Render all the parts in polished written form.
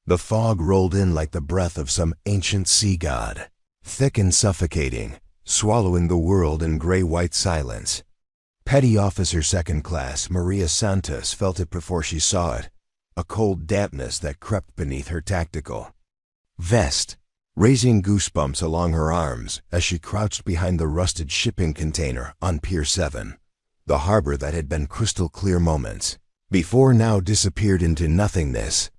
The fog rolled in like the breath of some ancient sea god, thick and suffocating, swallowing the world in gray-white silence. Petty Officer Second Class Maria Santos felt it before she saw it, a cold dampness that crept beneath her tactical vest, raising goosebumps along her arms as she crouched behind the rusted shipping container on Pier 7. The harbor that had been crystal clear moments before now disappeared into nothingness,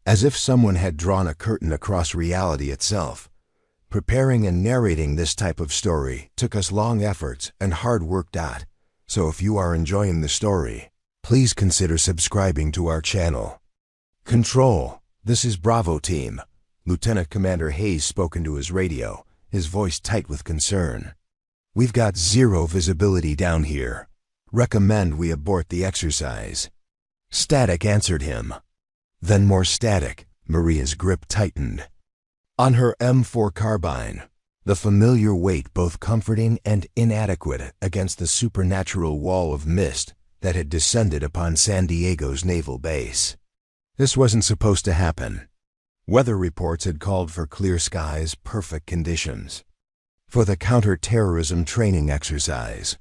as if someone had drawn a curtain across reality itself. Preparing and narrating this type of story took us long efforts and hard work. So if you are enjoying the story, please consider subscribing to our channel. Control, this is Bravo Team. Lieutenant Commander Hayes spoke into his radio, his voice tight with concern. We've got zero visibility down here. Recommend we abort the exercise. Static answered him. Then more static. Maria's grip tightened on her M4 carbine, the familiar weight both comforting and inadequate against the supernatural wall of mist that had descended upon San Diego's naval base. This wasn't supposed to happen. Weather reports had called for clear skies, perfect conditions for the counter-terrorism training exercise.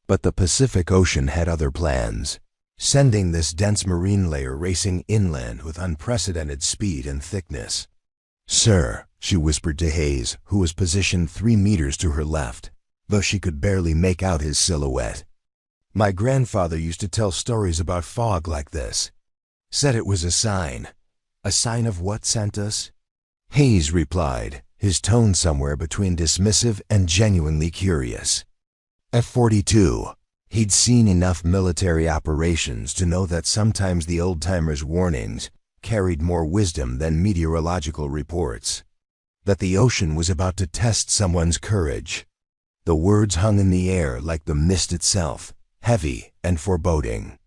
But the Pacific Ocean had other plans, sending this dense marine layer racing inland with unprecedented speed and thickness. "Sir," she whispered to Hayes, who was positioned 3 meters to her left, though she could barely make out his silhouette. "My grandfather used to tell stories about fog like this. Said it was a sign." "A sign of what, Santos?" Hayes replied, his tone somewhere between dismissive and genuinely curious. At 42, he'd seen enough military operations to know that sometimes the old-timers' warnings carried more wisdom than meteorological reports. That the ocean was about to test someone's courage. The words hung in the air like the mist itself, heavy and foreboding.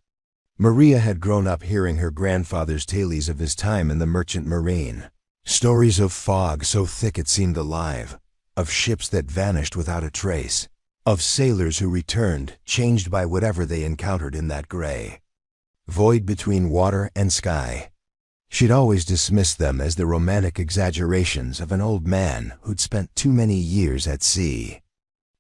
Maria had grown up hearing her grandfather's tales of his time in the merchant marine. Stories of fog so thick it seemed alive, of ships that vanished without a trace, of sailors who returned, changed by whatever they encountered in that gray void between water and sky. She'd always dismissed them as the romantic exaggerations of an old man who'd spent too many years at sea.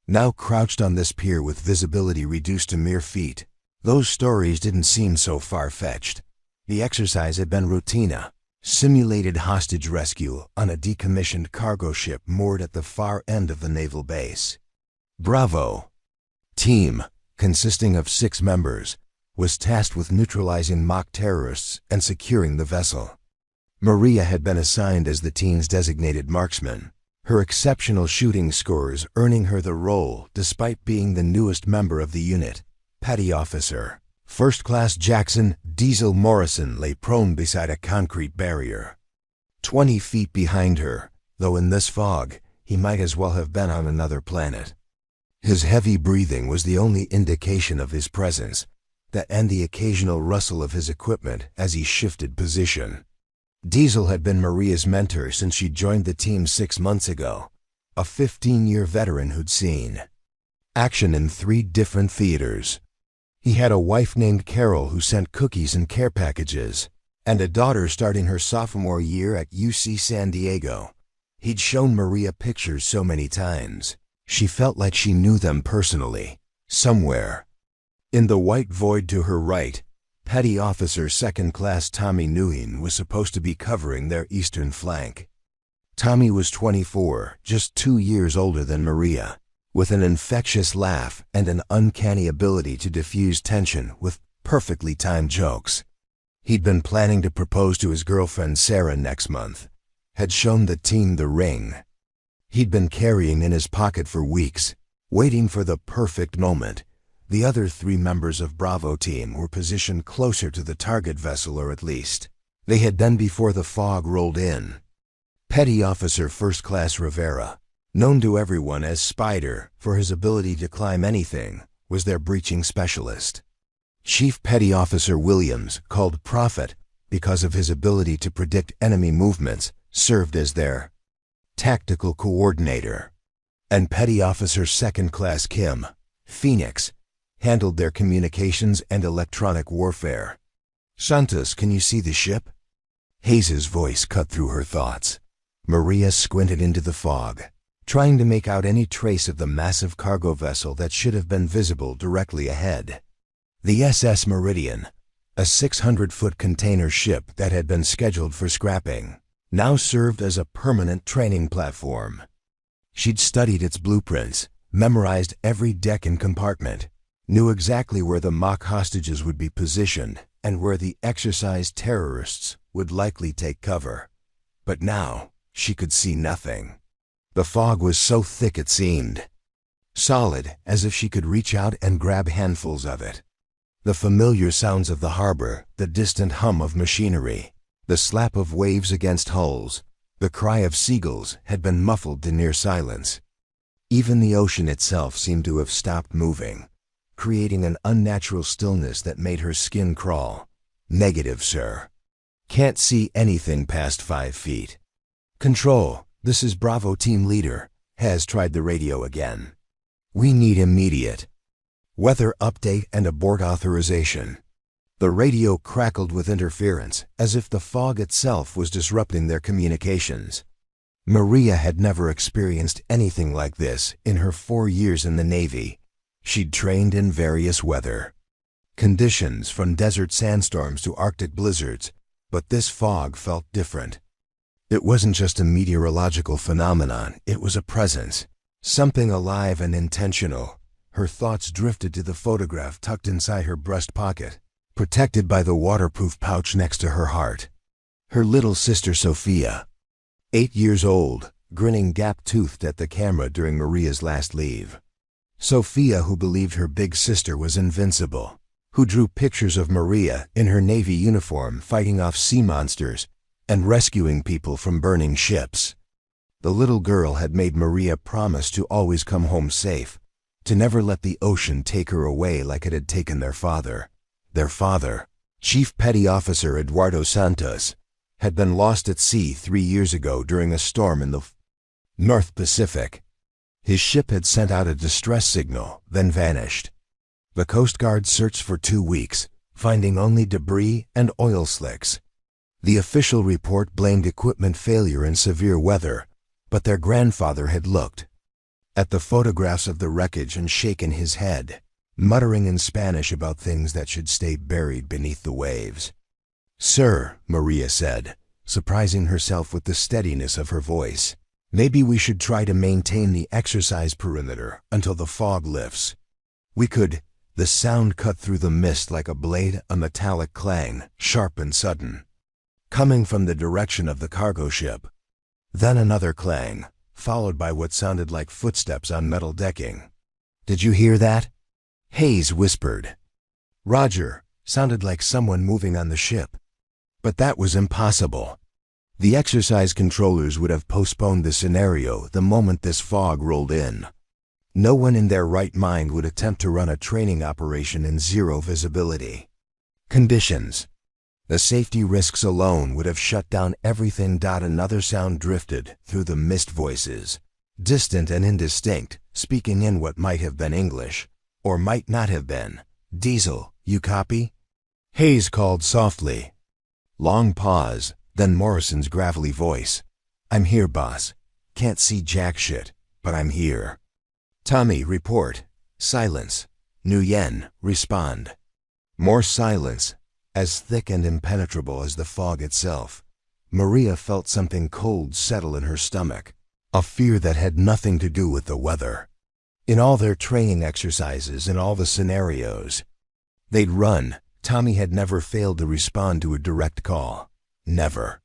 Now crouched on this pier with visibility reduced to mere feet, those stories didn't seem so far-fetched. The exercise had been routine, simulated hostage rescue on a decommissioned cargo ship moored at the far end of the naval base. Bravo Team, consisting of 6 members, was tasked with neutralizing mock terrorists and securing the vessel. Maria had been assigned as the team's designated marksman, her exceptional shooting scores earning her the role despite being the newest member of the unit. Petty Officer First Class Jackson Diesel Morrison lay prone beside a concrete barrier. 20 feet behind her, though in this fog, he might as well have been on another planet. His heavy breathing was the only indication of his presence, and the occasional rustle of his equipment as he shifted position. Diesel had been Maria's mentor since she joined the team 6 months ago, a 15-year veteran who'd seen action in 3 different theaters. He had a wife named Carol who sent cookies and care packages, and a daughter starting her sophomore year at UC San Diego. He'd shown Maria pictures so many times, she felt like she knew them personally, somewhere. In the white void to her right, Petty Officer Second Class Tommy Nguyen was supposed to be covering their eastern flank. Tommy was 24, just 2 years older than Maria, with an infectious laugh and an uncanny ability to diffuse tension with perfectly timed jokes. He'd been planning to propose to his girlfriend Sarah next month, had shown the team the ring he'd been carrying in his pocket for weeks, waiting for the perfect moment. The other 3 members of Bravo Team were positioned closer to the target vessel, or at least they had been before the fog rolled in. Petty Officer First Class Rivera, known to everyone as Spider for his ability to climb anything, was their breaching specialist. Chief Petty Officer Williams, called Prophet because of his ability to predict enemy movements, served as their tactical coordinator. And Petty Officer Second Class Kim, Phoenix, handled their communications and electronic warfare. "Santos, can you see the ship?" Hayes's voice cut through her thoughts. Maria squinted into the fog, trying to make out any trace of the massive cargo vessel that should have been visible directly ahead. The SS Meridian, a 600-foot container ship that had been scheduled for scrapping, now served as a permanent training platform. She'd studied its blueprints, memorized every deck and compartment, knew exactly where the mock hostages would be positioned and where the exercise terrorists would likely take cover. But now, she could see nothing. The fog was so thick it seemed solid, as if she could reach out and grab handfuls of it. The familiar sounds of the harbor, the distant hum of machinery, the slap of waves against hulls, the cry of seagulls had been muffled to near silence. Even the ocean itself seemed to have stopped moving, creating an unnatural stillness that made her skin crawl. Negative, sir. Can't see anything past 5 feet. Control, this is Bravo team leader. Has tried the radio again. We need immediate weather update and abort authorization. The radio crackled with interference, as if the fog itself was disrupting their communications. Maria had never experienced anything like this in her 4 years in the Navy. She'd trained in various weather conditions, from desert sandstorms to Arctic blizzards, but this fog felt different. It wasn't just a meteorological phenomenon, it was a presence, something alive and intentional. Her thoughts drifted to the photograph tucked inside her breast pocket, protected by the waterproof pouch next to her heart. Her little sister Sophia, 8 years old, grinning gap-toothed at the camera during Maria's last leave. Sophia, who believed her big sister was invincible, who drew pictures of Maria in her Navy uniform fighting off sea monsters and rescuing people from burning ships. The little girl had made Maria promise to always come home safe, to never let the ocean take her away like it had taken their father. Their father, Chief Petty Officer Eduardo Santos, had been lost at sea 3 years ago during a storm in the North Pacific. His ship had sent out a distress signal, then vanished. The Coast Guard searched for 2 weeks, finding only debris and oil slicks. The official report blamed equipment failure and severe weather, but their grandfather had looked at the photographs of the wreckage and shaken his head, muttering in Spanish about things that should stay buried beneath the waves. "Sir," Maria said, surprising herself with the steadiness of her voice, "maybe we should try to maintain the exercise perimeter until the fog lifts. We could—" The sound cut through the mist like a blade, a metallic clang, sharp and sudden, coming from the direction of the cargo ship. Then another clang, followed by what sounded like footsteps on metal decking. "Did you hear that?" Hayes whispered. "Roger," sounded like someone moving on the ship. But that was impossible. The exercise controllers would have postponed the scenario the moment this fog rolled in. No one in their right mind would attempt to run a training operation in zero visibility conditions. The safety risks alone would have shut down everything. Another sound drifted through the mist, voices, distant and indistinct, speaking in what might have been English, or might not have been. "Diesel, you copy?" Hayes called softly. Long pause, then Morrison's gravelly voice. "I'm here, boss. Can't see jack shit, but I'm here." "Tommy, report." Silence. Nguyen, respond. More silence, as thick and impenetrable as the fog itself. Maria felt something cold settle in her stomach, a fear that had nothing to do with the weather. In all their training exercises, in all the scenarios they'd run, Tommy had never failed to respond to a direct call. Never.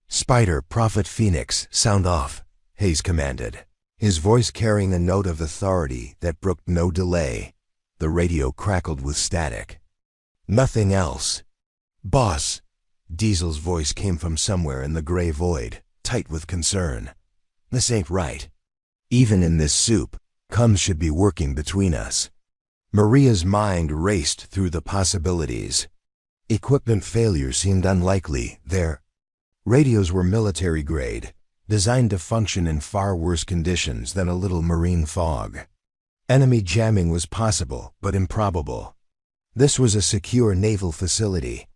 "Spider, Prophet, Phoenix, sound off," Hayes commanded, his voice carrying a note of authority that brooked no delay. The radio crackled with static. "Nothing else." "Boss." Diesel's voice came from somewhere in the gray void, tight with concern. "This ain't right. Even in this soup, comms should be working between us." Maria's mind raced through the possibilities. Equipment failure seemed unlikely. Their radios were military grade, designed to function in far worse conditions than a little marine fog. Enemy jamming was possible, but improbable. This was a secure naval facility.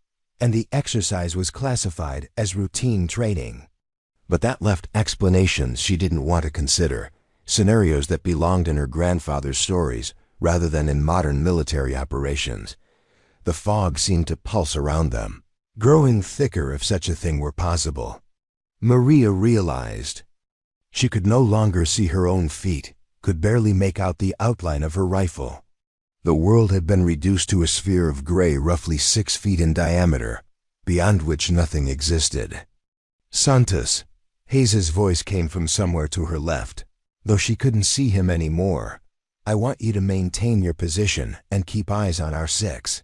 and the exercise was classified as routine training. But that left explanations she didn't want to consider, scenarios that belonged in her grandfather's stories rather than in modern military operations. The fog seemed to pulse around them, growing thicker if such a thing were possible. Maria realized she could no longer see her own feet, could barely make out the outline of her rifle. The world had been reduced to a sphere of gray roughly 6 feet in diameter, beyond which nothing existed. Santos. Hayes's voice came from somewhere to her left, though she couldn't see him anymore. I want you to maintain your position and keep eyes on our 6.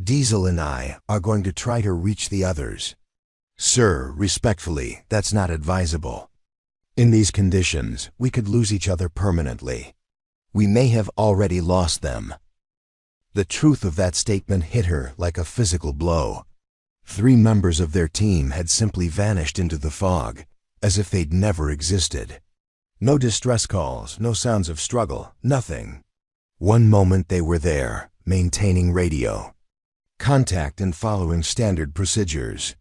Diesel and I are going to try to reach the others. Sir, respectfully, that's not advisable. In these conditions, we could lose each other permanently. We may have already lost them. The truth of that statement hit her like a physical blow. 3 members of their team had simply vanished into the fog, as if they'd never existed. No distress calls, no sounds of struggle, nothing. One moment they were there, maintaining radio contact and following standard procedures.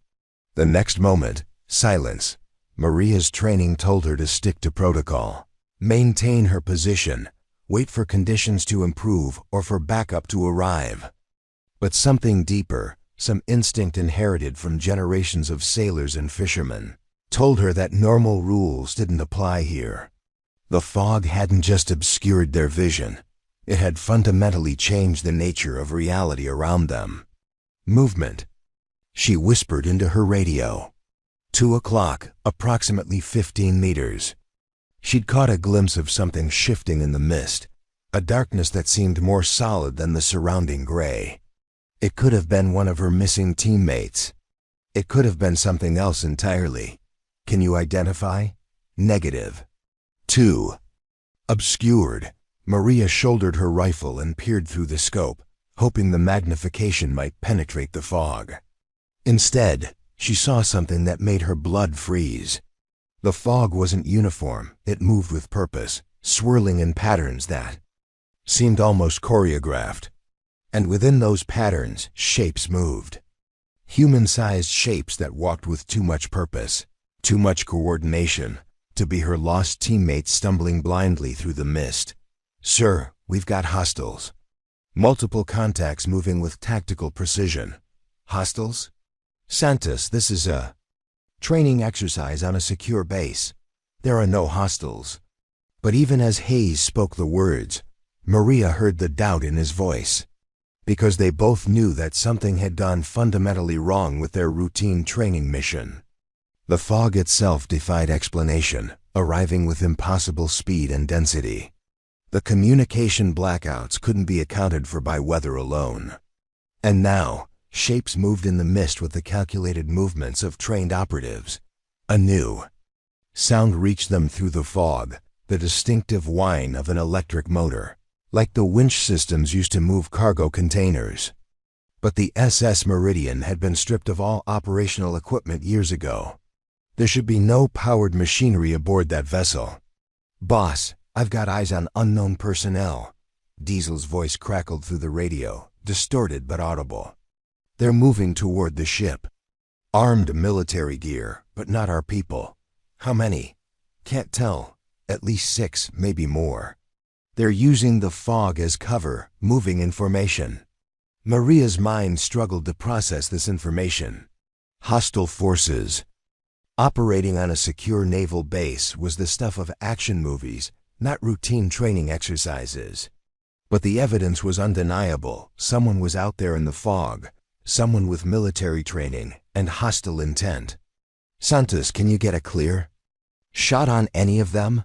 The next moment, silence. Maria's training told her to stick to protocol, maintain her position, wait for conditions to improve or for backup to arrive. But something deeper, some instinct inherited from generations of sailors and fishermen, told her that normal rules didn't apply here. The fog hadn't just obscured their vision, it had fundamentally changed the nature of reality around them. Movement. She whispered into her radio. 2 o'clock, approximately 15 meters. She'd caught a glimpse of something shifting in the mist, a darkness that seemed more solid than the surrounding gray. It could have been one of her missing teammates. It could have been something else entirely. Can you identify? Negative. 2. Obscured. Maria shouldered her rifle and peered through the scope, hoping the magnification might penetrate the fog. Instead, she saw something that made her blood freeze. The fog wasn't uniform, it moved with purpose, swirling in patterns that seemed almost choreographed. And within those patterns, shapes moved. Human-sized shapes that walked with too much purpose, too much coordination, to be her lost teammates stumbling blindly through the mist. Sir, we've got hostiles. Multiple contacts moving with tactical precision. Hostiles? Santos, this is a training exercise on a secure base. There are no hostiles. But even as Hayes spoke the words, Maria heard the doubt in his voice. Because they both knew that something had gone fundamentally wrong with their routine training mission. The fog itself defied explanation, arriving with impossible speed and density. The communication blackouts couldn't be accounted for by weather alone. And now, shapes moved in the mist with the calculated movements of trained operatives. A new sound reached them through the fog, the distinctive whine of an electric motor, like the winch systems used to move cargo containers. But the SS Meridian had been stripped of all operational equipment years ago. There should be no powered machinery aboard that vessel. Boss, I've got eyes on unknown personnel. Diesel's voice crackled through the radio, distorted but audible. They're moving toward the ship. Armed military gear, but not our people. How many? Can't tell. At least 6, maybe more. They're using the fog as cover, moving in formation. Maria's mind struggled to process this information. Hostile forces. Operating on a secure naval base was the stuff of action movies, not routine training exercises. But the evidence was undeniable. Someone was out there in the fog, someone with military training and hostile intent. Santos, can you get a clear shot on any of them?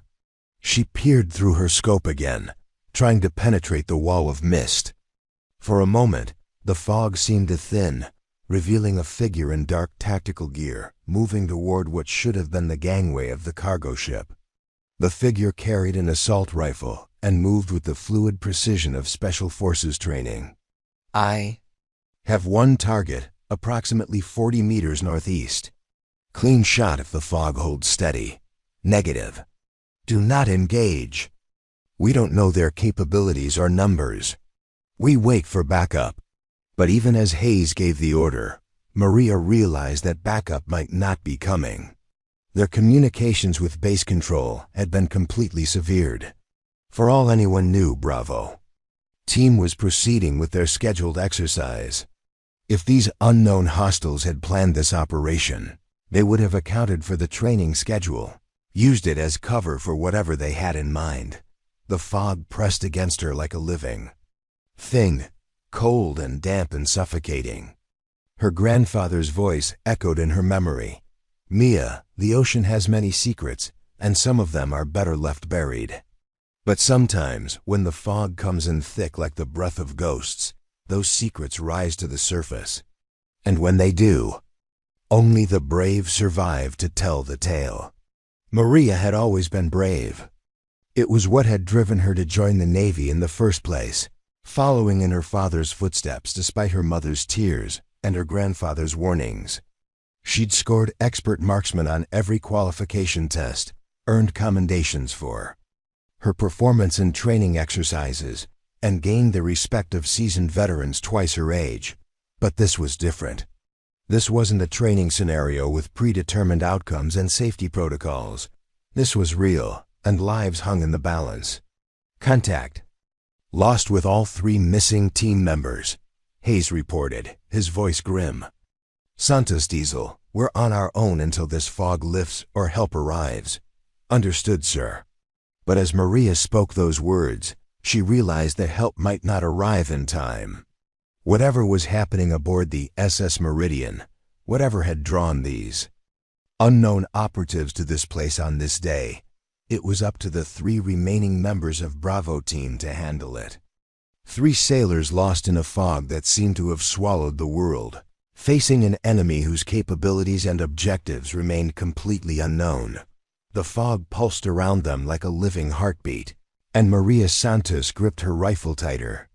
She peered through her scope again, trying to penetrate the wall of mist. For a moment, the fog seemed to thin, revealing a figure in dark tactical gear, moving toward what should have been the gangway of the cargo ship. The figure carried an assault rifle and moved with the fluid precision of Special Forces training. I have one target, approximately 40 meters northeast. Clean shot if the fog holds steady. Negative. Do not engage. We don't know their capabilities or numbers. We wait for backup. But even as Hayes gave the order, Maria realized that backup might not be coming. Their communications with base control had been completely severed. For all anyone knew, Bravo team was proceeding with their scheduled exercise. If these unknown hostiles had planned this operation, they would have accounted for the training schedule, used it as cover for whatever they had in mind. The fog pressed against her like a living thing, cold and damp and suffocating. Her grandfather's voice echoed in her memory. "Mia, the ocean has many secrets, and some of them are better left buried. But sometimes, when the fog comes in thick like the breath of ghosts, those secrets rise to the surface. And when they do, only the brave survive to tell the tale." Maria had always been brave. It was what had driven her to join the Navy in the first place, following in her father's footsteps despite her mother's tears and her grandfather's warnings. She'd scored expert marksman on every qualification test, earned commendations for her performance in training exercises, and gained the respect of seasoned veterans twice her age. But this was different. This wasn't a training scenario with predetermined outcomes and safety protocols. This was real, and lives hung in the balance. "Contact lost with all 3 missing team members," Hayes reported, his voice grim. "Santos Diesel, we're on our own until this fog lifts or help arrives." "Understood, sir." But as Maria spoke those words, she realized that help might not arrive in time. Whatever was happening aboard the SS Meridian, whatever had drawn these unknown operatives to this place on this day, it was up to the 3 remaining members of Bravo team to handle it. 3 sailors lost in a fog that seemed to have swallowed the world, facing an enemy whose capabilities and objectives remained completely unknown. The fog pulsed around them like a living heartbeat, and Maria Santos gripped her rifle tighter,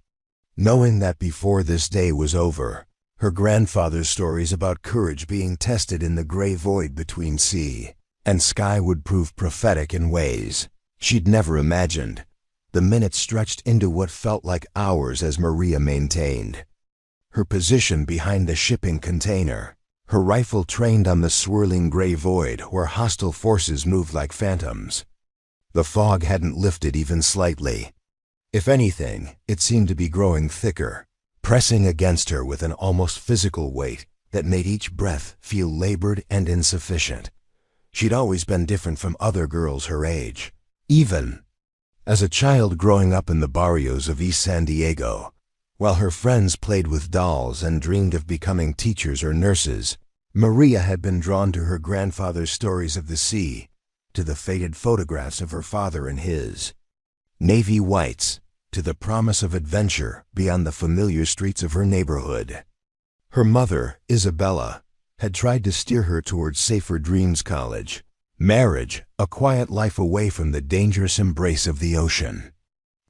knowing that before this day was over, her grandfather's stories about courage being tested in the gray void between sea and sky would prove prophetic in ways she'd never imagined. The minutes stretched into what felt like hours as Maria maintained her position behind the shipping container, her rifle trained on the swirling gray void where hostile forces moved like phantoms. The fog hadn't lifted even slightly. If anything, it seemed to be growing thicker, pressing against her with an almost physical weight that made each breath feel labored and insufficient. She'd always been different from other girls her age. Even as a child growing up in the barrios of East San Diego, while her friends played with dolls and dreamed of becoming teachers or nurses, Maria had been drawn to her grandfather's stories of the sea, to the faded photographs of her father and his Navy whites, to the promise of adventure beyond the familiar streets of her neighborhood. Her mother, Isabella, had tried to steer her towards safer dreams: college, marriage, a quiet life away from the dangerous embrace of the ocean.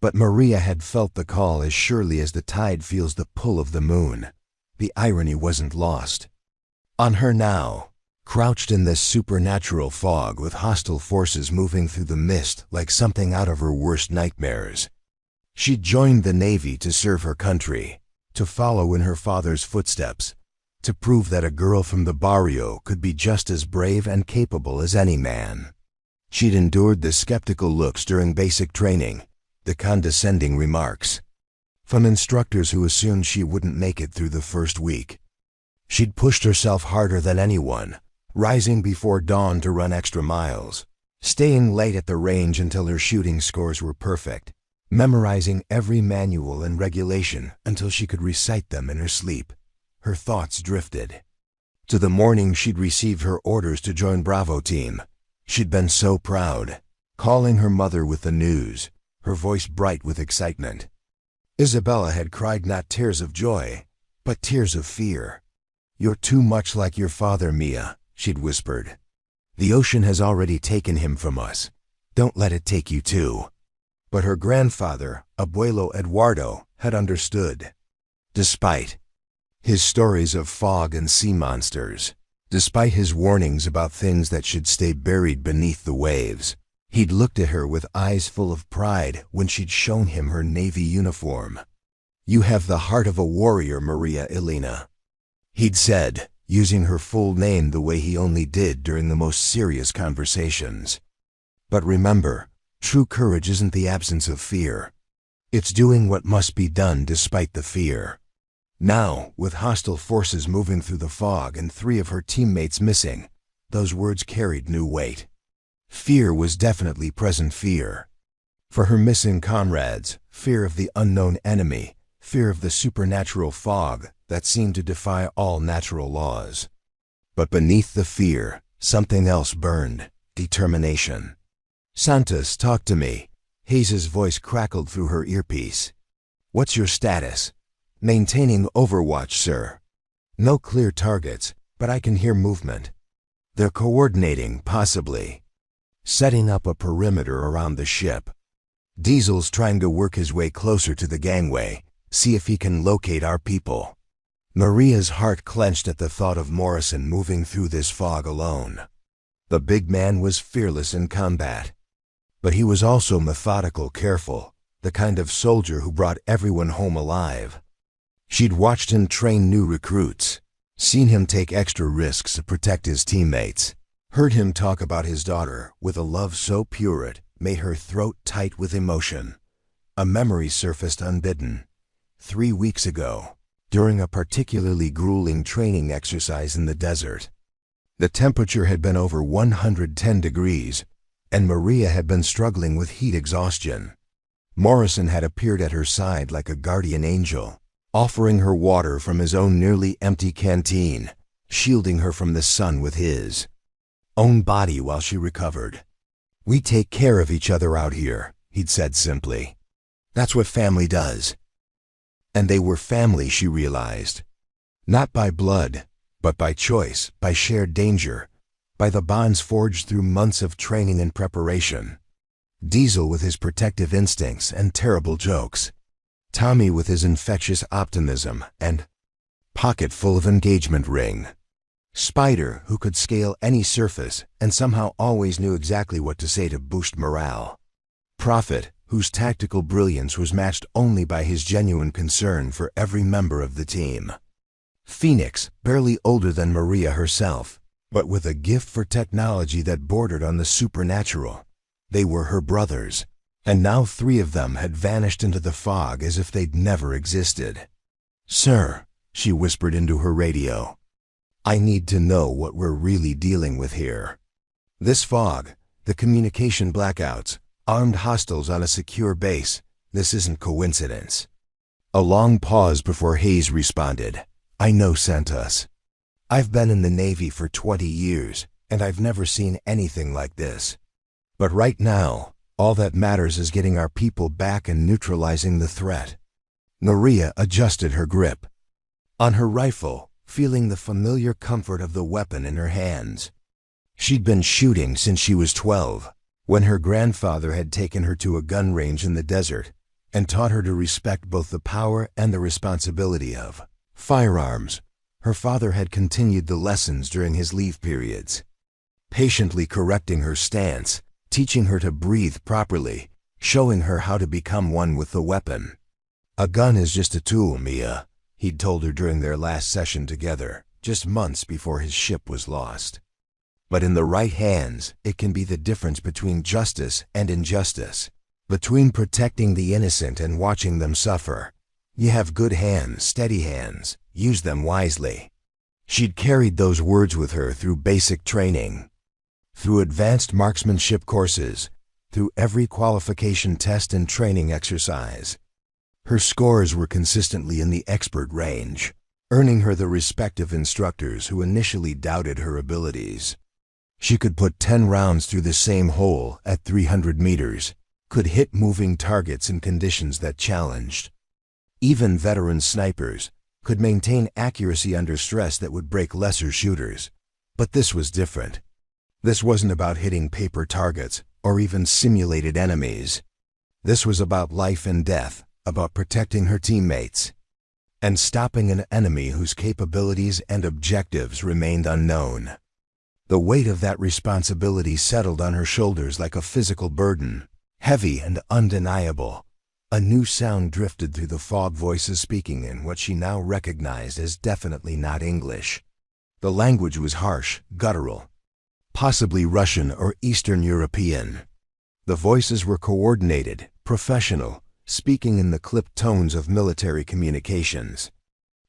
But Maria had felt the call as surely as the tide feels the pull of the moon. The irony wasn't lost on her now, crouched in this supernatural fog with hostile forces moving through the mist like something out of her worst nightmares. She'd joined the Navy to serve her country, to follow in her father's footsteps, to prove that a girl from the barrio could be just as brave and capable as any man. She'd endured the skeptical looks during basic training, the condescending remarks from instructors who assumed she wouldn't make it through the first week. She'd pushed herself harder than anyone, rising before dawn to run extra miles, staying late at the range until her shooting scores were perfect, memorizing every manual and regulation until she could recite them in her sleep. Her thoughts drifted to the morning she'd received her orders to join Bravo team. She'd been so proud, calling her mother with the news, her voice bright with excitement. Isabella had cried not tears of joy, but tears of fear. "You're too much like your father, Mia," she'd whispered. "The ocean has already taken him from us. Don't let it take you too." But her grandfather, Abuelo Eduardo, had understood. Despite his stories of fog and sea monsters, despite his warnings about things that should stay buried beneath the waves, he'd looked at her with eyes full of pride when she'd shown him her Navy uniform. "You have the heart of a warrior, Maria Elena," he'd said. using her full name the way he only did during the most serious conversations. But remember, true courage isn't the absence of fear. It's doing what must be done despite the fear. Now, with hostile forces moving through the fog and 3 of her teammates missing, those words carried new weight. Fear was definitely present fear. For her missing comrades, fear of the unknown enemy, fear of the supernatural fog that seemed to defy all natural laws. But beneath the fear, something else burned: determination. "Santos, talk to me." Hayes's voice crackled through her earpiece. "What's your status?" "Maintaining overwatch, sir. No clear targets, but I can hear movement. They're coordinating, possibly. Setting up a perimeter around the ship. Diesel's trying to work his way closer to the gangway, see if he can locate our people." Maria's heart clenched at the thought of Morrison moving through this fog alone. The big man was fearless in combat. But he was also methodical, careful, the kind of soldier who brought everyone home alive. She'd watched him train new recruits, seen him take extra risks to protect his teammates, heard him talk about his daughter with a love so pure it made her throat tight with emotion. A memory surfaced unbidden. 3 weeks ago, during a particularly grueling training exercise in the desert. The temperature had been over 110 degrees, and Maria had been struggling with heat exhaustion. Morrison had appeared at her side like a guardian angel, offering her water from his own nearly empty canteen, shielding her from the sun with his own body while she recovered. "We take care of each other out here," he'd said simply. "That's what family does." And they were family, she realized. Not by blood, but by choice, by shared danger, by the bonds forged through months of training and preparation. Diesel with his protective instincts and terrible jokes. Tommy with his infectious optimism and pocket full of engagement ring. Spider, who could scale any surface and somehow always knew exactly what to say to boost morale. Prophet, whose tactical brilliance was matched only by his genuine concern for every member of the team. Phoenix, barely older than Maria herself, but with a gift for technology that bordered on the supernatural. They were her brothers, and now 3 of them had vanished into the fog as if they'd never existed. "Sir," she whispered into her radio, "I need to know what we're really dealing with here. This fog, the communication blackouts, armed hostiles on a secure base, this isn't coincidence." A long pause before Hayes responded. "I know, Santos. I've been in the Navy for 20 years, and I've never seen anything like this. But right now, all that matters is getting our people back and neutralizing the threat." Maria adjusted her grip on her rifle, feeling the familiar comfort of the weapon in her hands. She'd been shooting since she was 12, when her grandfather had taken her to a gun range in the desert and taught her to respect both the power and the responsibility of firearms. Her father had continued the lessons during his leave periods, patiently correcting her stance, teaching her to breathe properly, showing her how to become one with the weapon. "A gun is just a tool, Mia," he'd told her during their last session together, just months before his ship was lost. "But in the right hands, it can be the difference between justice and injustice, between protecting the innocent and watching them suffer. You have good hands, steady hands. Use them wisely." She'd carried those words with her through basic training, through advanced marksmanship courses, through every qualification test and training exercise. Her scores were consistently in the expert range, earning her the respect of instructors who initially doubted her abilities. She could put 10 rounds through the same hole at 300 meters, could hit moving targets in conditions that challenged. Even veteran snipers could maintain accuracy under stress that would break lesser shooters. But this was different. This wasn't about hitting paper targets or even simulated enemies. This was about life and death, about protecting her teammates, and stopping an enemy whose capabilities and objectives remained unknown. The weight of that responsibility settled on her shoulders like a physical burden, heavy and undeniable. A new sound drifted through the fog, voices speaking in what she now recognized as definitely not English. The language was harsh, guttural, possibly Russian or Eastern European. The voices were coordinated, professional, speaking in the clipped tones of military communications.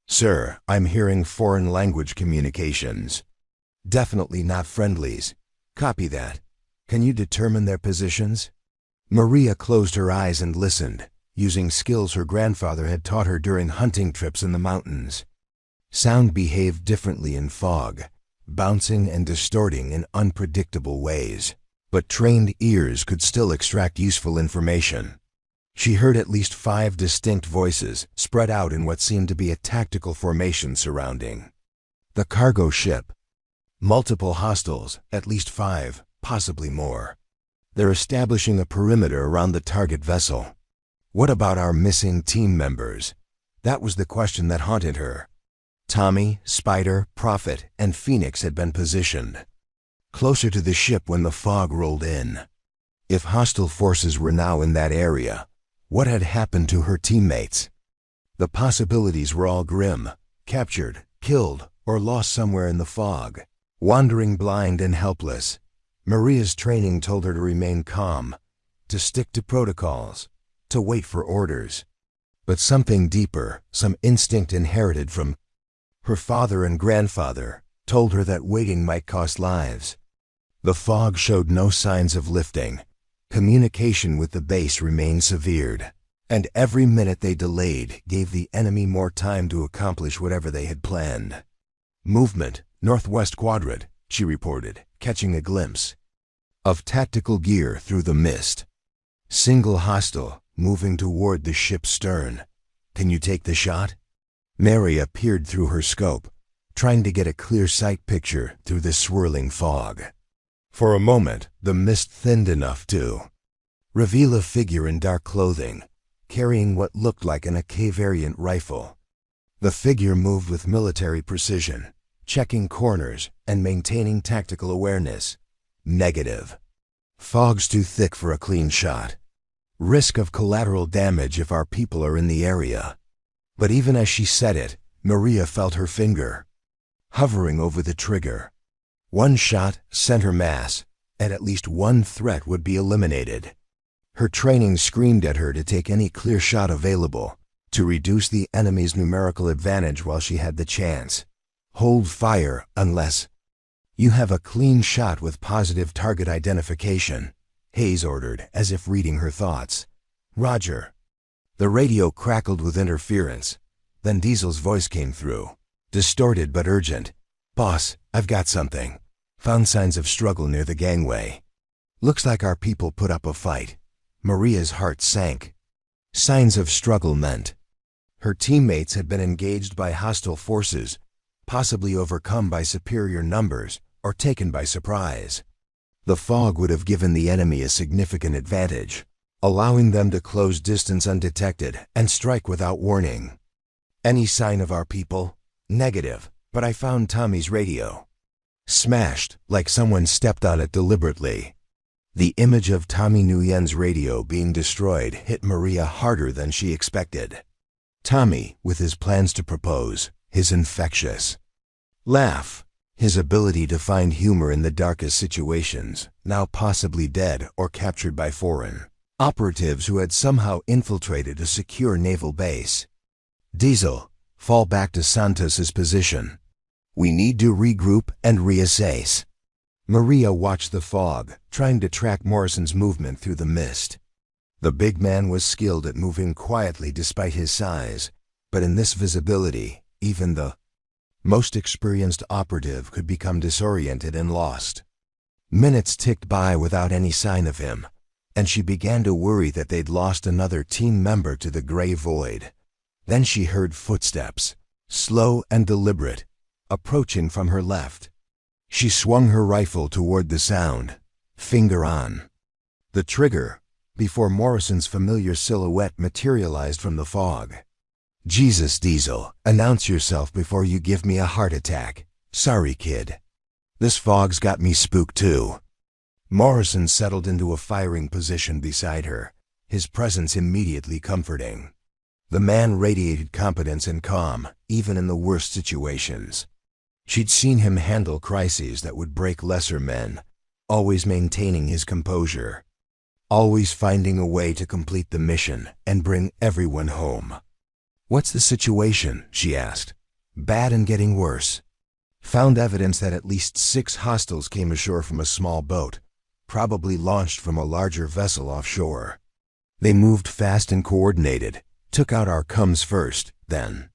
"Sir, I'm hearing foreign language communications. Definitely not friendlies. Copy that. Can you determine their positions?" Maria closed her eyes and listened, using skills her grandfather had taught her during hunting trips in the mountains. Sound behaved differently in fog, bouncing and distorting in unpredictable ways, but trained ears could still extract useful information. She heard at least 5 distinct voices spread out in what seemed to be a tactical formation surrounding the cargo ship. Multiple hostiles, at least 5, possibly more. They're establishing a perimeter around the target vessel. What about our missing team members? That was the question that haunted her. Tommy, Spider, Prophet, and Phoenix had been positioned closer to the ship when the fog rolled in. If hostile forces were now in that area, what had happened to her teammates? The possibilities were all grim: captured, killed, or lost somewhere in the fog. Wandering blind and helpless, Maria's training told her to remain calm, to stick to protocols, to wait for orders. But something deeper, some instinct inherited from her father and grandfather, told her that waiting might cost lives. The fog showed no signs of lifting. Communication with the base remained severed, and every minute they delayed gave the enemy more time to accomplish whatever they had planned. "Movement, northwest quadrant," she reported, catching a glimpse of tactical gear through the mist. "Single hostile, moving toward the ship's stern. Can you take the shot?" Maria peered through her scope, trying to get a clear sight picture through the swirling fog. For a moment, the mist thinned enough to reveal a figure in dark clothing, carrying what looked like an AK variant rifle. The figure moved with military precision, checking corners and maintaining tactical awareness. Negative. Fog's too thick for a clean shot. Risk of collateral damage if our people are in the area. But even as she said it, Maria felt her finger hovering over the trigger. One shot sent her mass, and at least one threat would be eliminated. Her training screamed at her to take any clear shot available, to reduce the enemy's numerical advantage while she had the chance. Hold fire unless you have a clean shot with positive target identification, Hayes ordered, as if reading her thoughts. "Roger." The radio crackled with interference. Then Diesel's voice came through, distorted but urgent. "Boss, I've got something. Found signs of struggle near the gangway. Looks like our people put up a fight." Maria's heart sank. Signs of struggle meant her teammates had been engaged by hostile forces, possibly overcome by superior numbers or taken by surprise. The fog would have given the enemy a significant advantage, allowing them to close distance undetected and strike without warning. "Any sign of our people?" "Negative, but I found Tommy's radio." Smashed, like someone stepped on it deliberately. The image of Tommy Nguyen's radio being destroyed hit Maria harder than she expected. Tommy, with his plans to propose, his infectious laugh, his ability to find humor in the darkest situations, now possibly dead or captured by foreign operatives who had somehow infiltrated a secure naval base. "Diesel, fall back to Santos's position. We need to regroup and reassess." Maria watched the fog, trying to track Morrison's movement through the mist. The big man was skilled at moving quietly despite his size, but in this visibility, even the most experienced operative could become disoriented and lost. Minutes ticked by without any sign of him, and she began to worry that they'd lost another team member to the gray void. Then she heard footsteps, slow and deliberate, approaching from her left. She swung her rifle toward the sound, finger on the trigger, before Morrison's familiar silhouette materialized from the fog. "Jesus, Diesel, announce yourself before you give me a heart attack. Sorry, kid. This fog's got me spooked too." Morrison settled into a firing position beside her, his presence immediately comforting. The man radiated competence and calm, even in the worst situations. She'd seen him handle crises that would break lesser men, always maintaining his composure, always finding a way to complete the mission and bring everyone home. "What's the situation?" she asked. "Bad and getting worse." Found evidence that at least 6 hostiles came ashore from a small boat, probably launched from a larger vessel offshore. They moved fast and coordinated, took out our coms first, then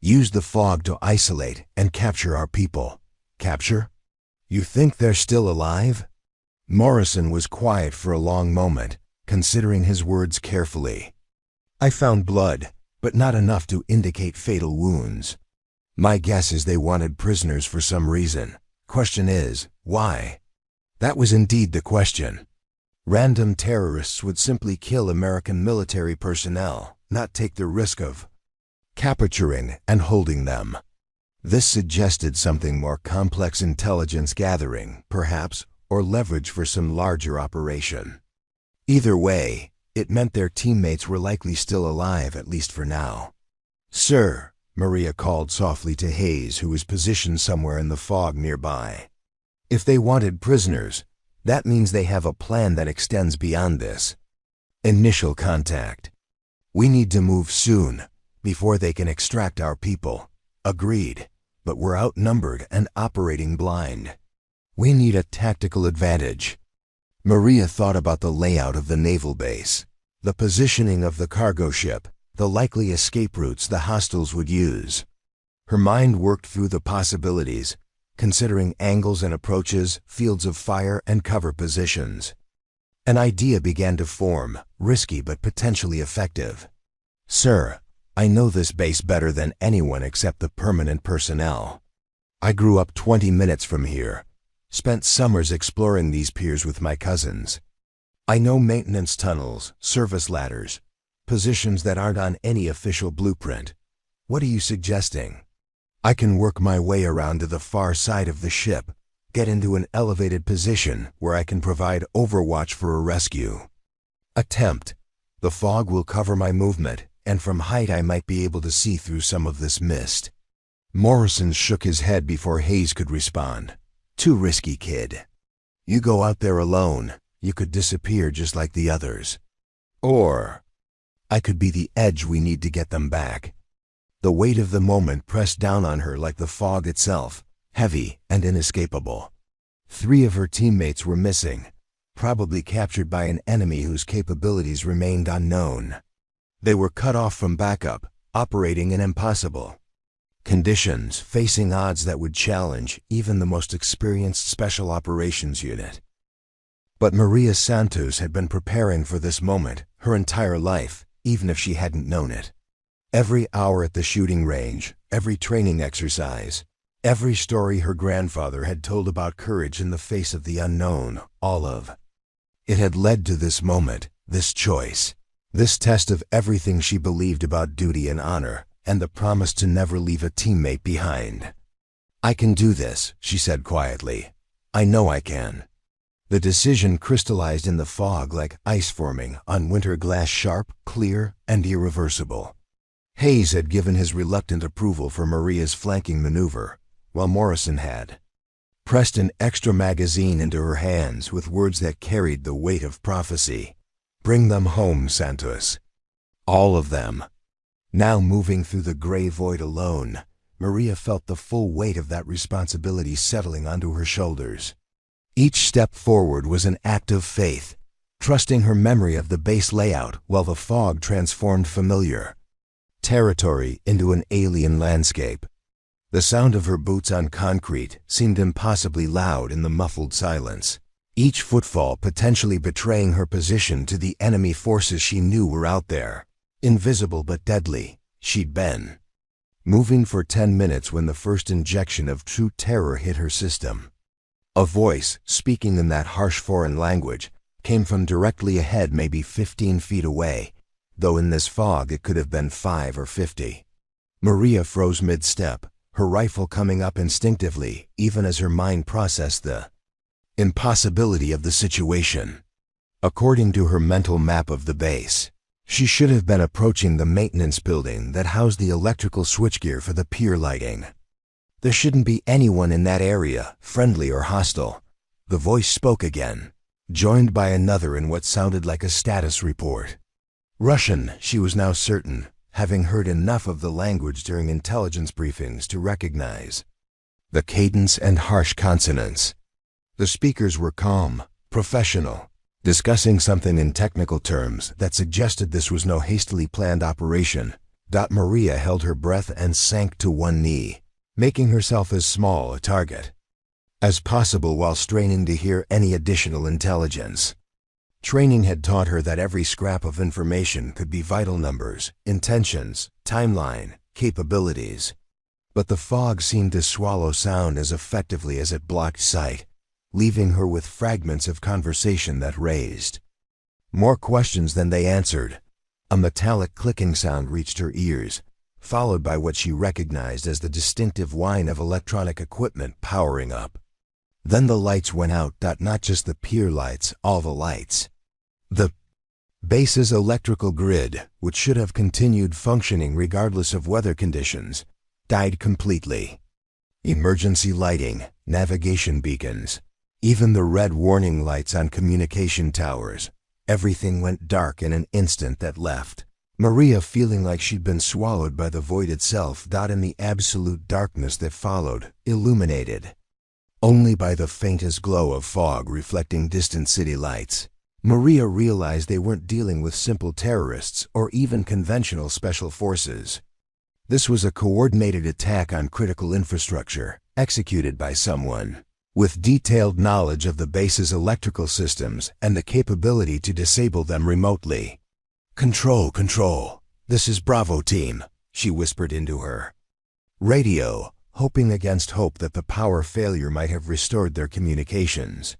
used the fog to isolate and capture our people. Capture? You think they're still alive? Morrison was quiet for a long moment, considering his words carefully. "I found blood, but not enough to indicate fatal wounds. My guess is they wanted prisoners for some reason. Question is, why?" That was indeed the question. Random terrorists would simply kill American military personnel, not take the risk of capturing and holding them. This suggested something more complex: intelligence gathering, perhaps, or leverage for some larger operation. Either way, it meant their teammates were likely still alive, at least for now. "Sir," Maria called softly to Hayes, who was positioned somewhere in the fog nearby. "If they wanted prisoners, that means they have a plan that extends beyond this. Initial contact. We need to move soon, before they can extract our people." "Agreed, but we're outnumbered and operating blind. We need a tactical advantage." Maria thought about the layout of the naval base, the positioning of the cargo ship, the likely escape routes the hostiles would use. Her mind worked through the possibilities, considering angles and approaches, fields of fire, and cover positions. An idea began to form, risky but potentially effective. "Sir, I know this base better than anyone except the permanent personnel. I grew up 20 minutes from here, spent summers exploring these piers with my cousins. I know maintenance tunnels, service ladders, positions that aren't on any official blueprint. What are you suggesting?" "I can work my way around to the far side of the ship, get into an elevated position where I can provide overwatch for a rescue." "Attempt. The fog will cover my movement, and from height I might be able to see through some of this mist." Morrison shook his head before Hayes could respond. "Too risky, kid. You go out there alone, you could disappear just like the others. Or I could be the edge we need to get them back." The weight of the moment pressed down on her like the fog itself, heavy and inescapable. 3 of her teammates were missing, probably captured by an enemy whose capabilities remained unknown. They were cut off from backup, operating in impossible conditions, facing odds that would challenge even the most experienced special operations unit. But Maria Santos had been preparing for this moment her entire life, even if she hadn't known it. Every hour at the shooting range, every training exercise, every story her grandfather had told about courage in the face of the unknown, all of it had led to this moment, this choice, this test of everything she believed about duty and honor, and the promise to never leave a teammate behind. "I can do this," she said quietly. "I know I can." The decision crystallized in the fog like ice forming on winter glass, sharp, clear, and irreversible. Hayes had given his reluctant approval for Maria's flanking maneuver, while Morrison had pressed an extra magazine into her hands with words that carried the weight of prophecy. "Bring them home, Santos. All of them." Now moving through the gray void alone, Maria felt the full weight of that responsibility settling onto her shoulders. Each step forward was an act of faith, trusting her memory of the base layout while the fog transformed familiar territory into an alien landscape. The sound of her boots on concrete seemed impossibly loud in the muffled silence, each footfall potentially betraying her position to the enemy forces she knew were out there. Invisible but deadly, she'd been moving for 10 minutes when the first injection of true terror hit her system. A voice, speaking in that harsh foreign language, came from directly ahead, maybe 15 feet away, though in this fog it could have been 5 or 50. Maria froze mid-step, her rifle coming up instinctively, even as her mind processed the impossibility of the situation. According to her mental map of the base, she should have been approaching the maintenance building that housed the electrical switchgear for the pier lighting. There shouldn't be anyone in that area, friendly or hostile. The voice spoke again, joined by another in what sounded like a status report. Russian, she was now certain, having heard enough of the language during intelligence briefings to recognize the cadence and harsh consonants. The speakers were calm, professional, discussing something in technical terms that suggested this was no hastily planned operation. Maria held her breath and sank to one knee, making herself as small a target as possible while straining to hear any additional intelligence. Training had taught her that every scrap of information could be vital numbers, intentions, timeline, capabilities. But the fog seemed to swallow sound as effectively as it blocked sight, leaving her with fragments of conversation that raised more questions than they answered. A metallic clicking sound reached her ears, followed by what she recognized as the distinctive whine of electronic equipment powering up. Then the lights went out, not just the pier lights, all the lights. The base's electrical grid, which should have continued functioning regardless of weather conditions, died completely. Emergency lighting, navigation beacons, even the red warning lights on communication towers, everything went dark in an instant that left Maria feeling like she'd been swallowed by the void itself. In the absolute darkness that followed, illuminated only by the faintest glow of fog reflecting distant city lights, Maria realized they weren't dealing with simple terrorists or even conventional special forces. This was a coordinated attack on critical infrastructure, executed by someone with detailed knowledge of the base's electrical systems and the capability to disable them remotely. Control, this is Bravo Team, she whispered into her radio, hoping against hope that the power failure might have restored their communications.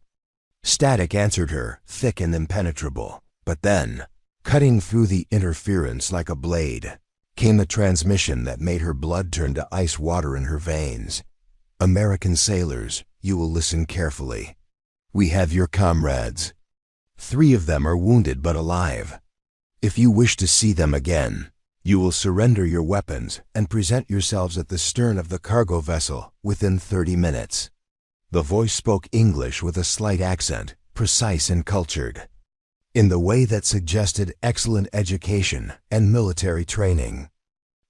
Static answered her, thick and impenetrable. But then, cutting through the interference like a blade, came a transmission that made her blood turn to ice water in her veins. American sailors, you will listen carefully. We have your comrades. 3 of them are wounded but alive. If you wish to see them again, you will surrender your weapons and present yourselves at the stern of the cargo vessel within 30 minutes. The voice spoke English with a slight accent, precise and cultured, in the way that suggested excellent education and military training.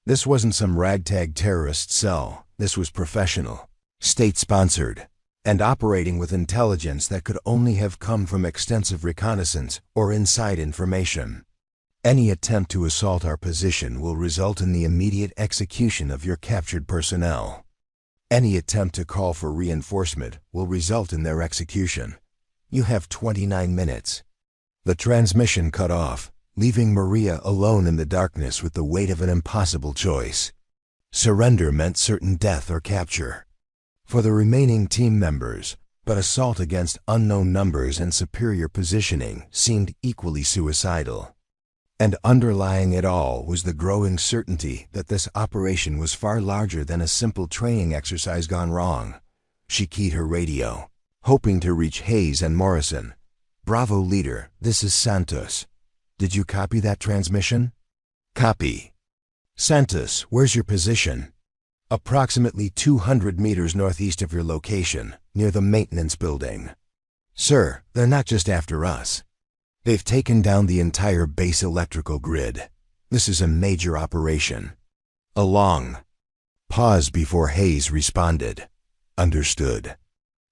This wasn't some ragtag terrorist cell. This was professional, state-sponsored, and operating with intelligence that could only have come from extensive reconnaissance or inside information. Any attempt to assault our position will result in the immediate execution of your captured personnel. Any attempt to call for reinforcement will result in their execution. You have 29 minutes. The transmission cut off, leaving Maria alone in the darkness with the weight of an impossible choice. Surrender meant certain death or capture for the remaining team members, but assault against unknown numbers and superior positioning seemed equally suicidal. And underlying it all was the growing certainty that this operation was far larger than a simple training exercise gone wrong. She keyed her radio, hoping to reach Hayes and Morrison. Bravo leader, this is Santos. Did you copy that transmission? Copy. Santos, where's your position? Approximately 200 meters northeast of your location, near the maintenance building. Sir, they're not just after us. They've taken down the entire base electrical grid. This is a major operation. A long pause before Hayes responded. Understood.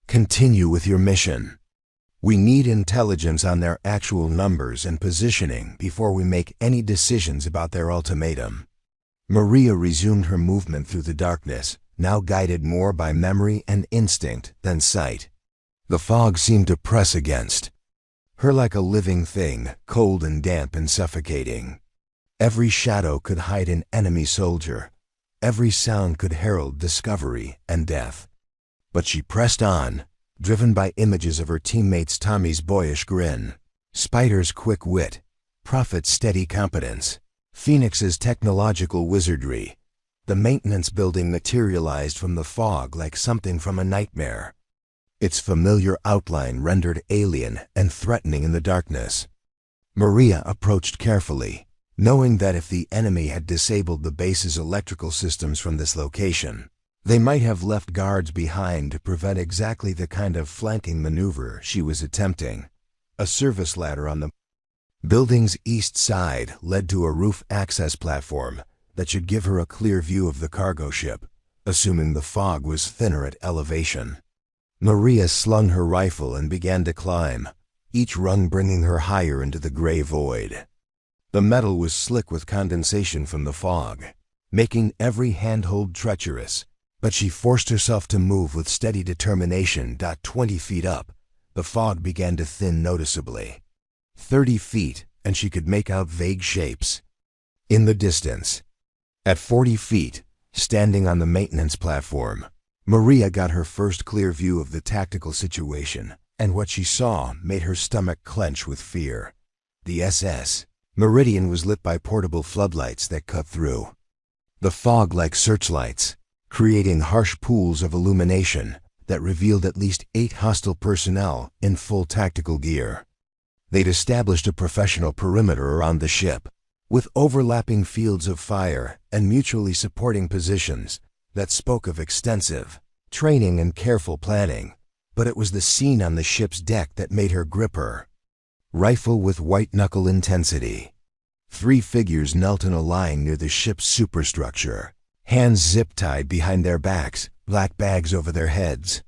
Continue with your mission. We need intelligence on their actual numbers and positioning before we make any decisions about their ultimatum. Maria resumed her movement through the darkness, now guided more by memory and instinct than sight. The fog seemed to press against her like a living thing, cold and damp and suffocating. Every shadow could hide an enemy soldier. Every sound could herald discovery and death. But she pressed on, driven by images of her teammates Tommy's boyish grin, Spider's quick wit, Prophet's steady competence, Phoenix's technological wizardry. The maintenance building materialized from the fog like something from a nightmare, its familiar outline rendered alien and threatening in the darkness. Maria approached carefully, knowing that if the enemy had disabled the base's electrical systems from this location, They might have left guards behind to prevent exactly the kind of flanking maneuver she was attempting. A service ladder on the building's east side led to a roof access platform that should give her a clear view of the cargo ship, assuming the fog was thinner at elevation. Maria slung her rifle and began to climb, each rung bringing her higher into the gray void. The metal was slick with condensation from the fog, making every handhold treacherous, but she forced herself to move with steady determination. 20 feet up, the fog began to thin noticeably. 30 feet, and she could make out vague shapes. In the distance, at 40 feet, standing on the maintenance platform, Maria got her first clear view of the tactical situation, and what she saw made her stomach clench with fear. The SS Meridian was lit by portable floodlights that cut through the fog like searchlights, creating harsh pools of illumination that revealed at least 8 hostile personnel in full tactical gear. They'd established a professional perimeter around the ship, with overlapping fields of fire and mutually supporting positions that spoke of extensive training and careful planning. But it was the scene on the ship's deck that made her grip her rifle with white-knuckle intensity. 3 figures knelt in a line near the ship's superstructure, hands zip-tied behind their backs, black bags over their heads.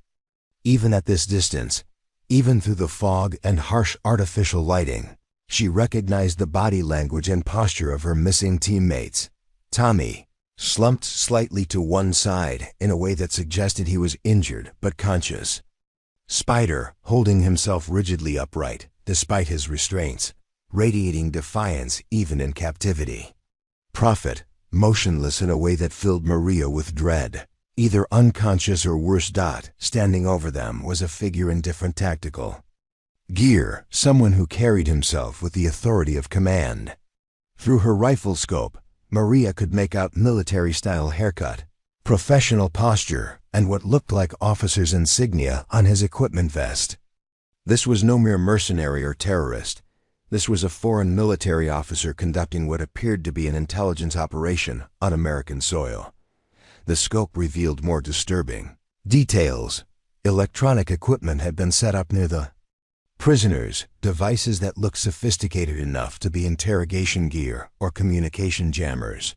Even at this distance, even through the fog and harsh artificial lighting, she recognized the body language and posture of her missing teammates. Tommy, slumped slightly to one side in a way that suggested he was injured but conscious. Spider, holding himself rigidly upright, despite his restraints, radiating defiance even in captivity. Prophet, motionless in a way that filled Maria with dread. Either unconscious or worse. Standing over them was a figure in different tactical gear, someone who carried himself with the authority of command. Through her rifle scope, Maria could make out military-style haircut, professional posture, and what looked like officer's insignia on his equipment vest. This was no mere mercenary or terrorist. This was a foreign military officer conducting what appeared to be an intelligence operation on American soil. The scope revealed more disturbing details. Electronic equipment had been set up near the prisoners, devices that looked sophisticated enough to be interrogation gear or communication jammers.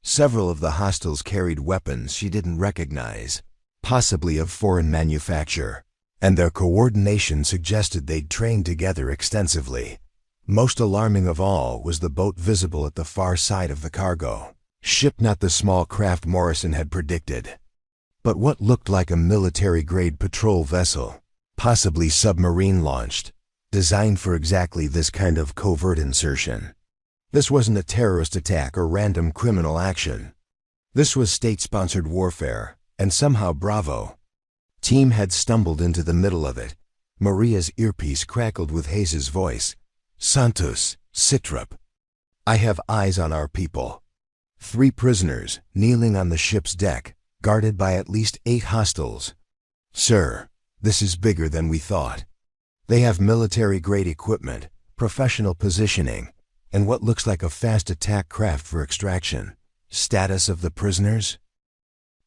Several of the hostiles carried weapons she didn't recognize, possibly of foreign manufacture, and their coordination suggested they'd trained together extensively. Most alarming of all was the boat visible at the far side of the cargo ship, not the small craft Morrison had predicted, but what looked like a military-grade patrol vessel, possibly submarine-launched, designed for exactly this kind of covert insertion. This wasn't a terrorist attack or random criminal action. This was state-sponsored warfare, and somehow Bravo team had stumbled into the middle of it. Maria's earpiece crackled with Hayes' voice. Santos, Citrop. I have eyes on our people. 3 prisoners, kneeling on the ship's deck, guarded by at least 8 hostiles. Sir, this is bigger than we thought. They have military-grade equipment, professional positioning, and what looks like a fast attack craft for extraction. Status of the prisoners?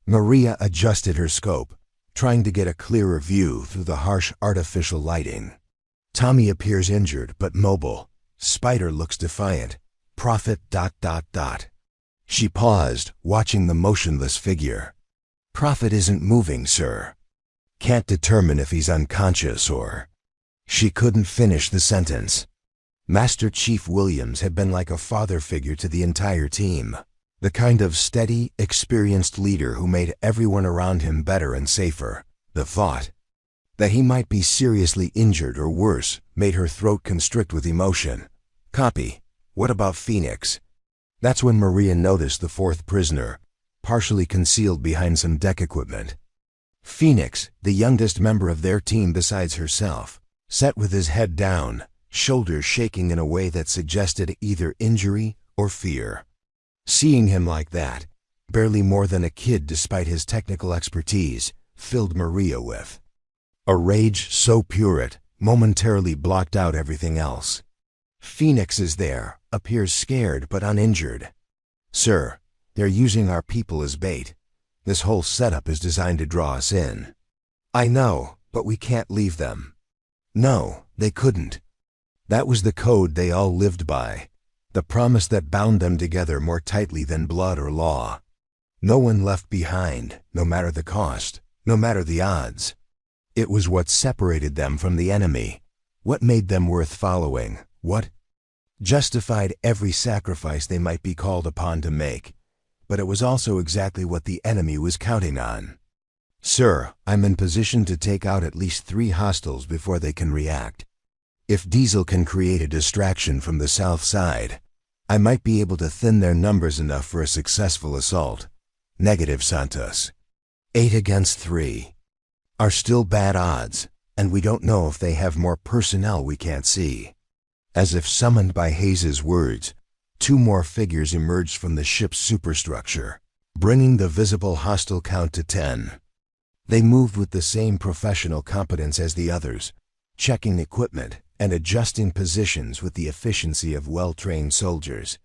Maria adjusted her scope, trying to get a clearer view through the harsh artificial lighting. Tommy appears injured but mobile. Spider looks defiant. Prophet... She paused, watching the motionless figure. Prophet isn't moving, sir. Can't determine if he's unconscious or... She couldn't finish the sentence. Master Chief Williams had been like a father figure to the entire team. The kind of steady, experienced leader who made everyone around him better and safer. The thought that he might be seriously injured or worse made her throat constrict with emotion. Copy. What about Phoenix? That's when Maria noticed the 4th prisoner, partially concealed behind some deck equipment. Phoenix, the youngest member of their team besides herself, sat with his head down, shoulders shaking in a way that suggested either injury or fear. Seeing him like that, barely more than a kid despite his technical expertise, filled Maria with a rage so pure it momentarily blocked out everything else. Phoenix is there, appears scared but uninjured. Sir, they're using our people as bait. This whole setup is designed to draw us in. I know, but we can't leave them. No, they couldn't. That was the code they all lived by, the promise that bound them together more tightly than blood or law. No one left behind, no matter the cost, no matter the odds. It was what separated them from the enemy, what made them worth following, what justified every sacrifice they might be called upon to make. But it was also exactly what the enemy was counting on. Sir, I'm in position to take out at least 3 hostiles before they can react. If Diesel can create a distraction from the south side, I might be able to thin their numbers enough for a successful assault. Negative, Santos. 8 against 3 are still bad odds, and we don't know if they have more personnel we can't see. As if summoned by Hayes's words, 2 more figures emerged from the ship's superstructure, bringing the visible hostile count to 10. They moved with the same professional competence as the others, checking equipment and adjusting positions with the efficiency of well-trained soldiers.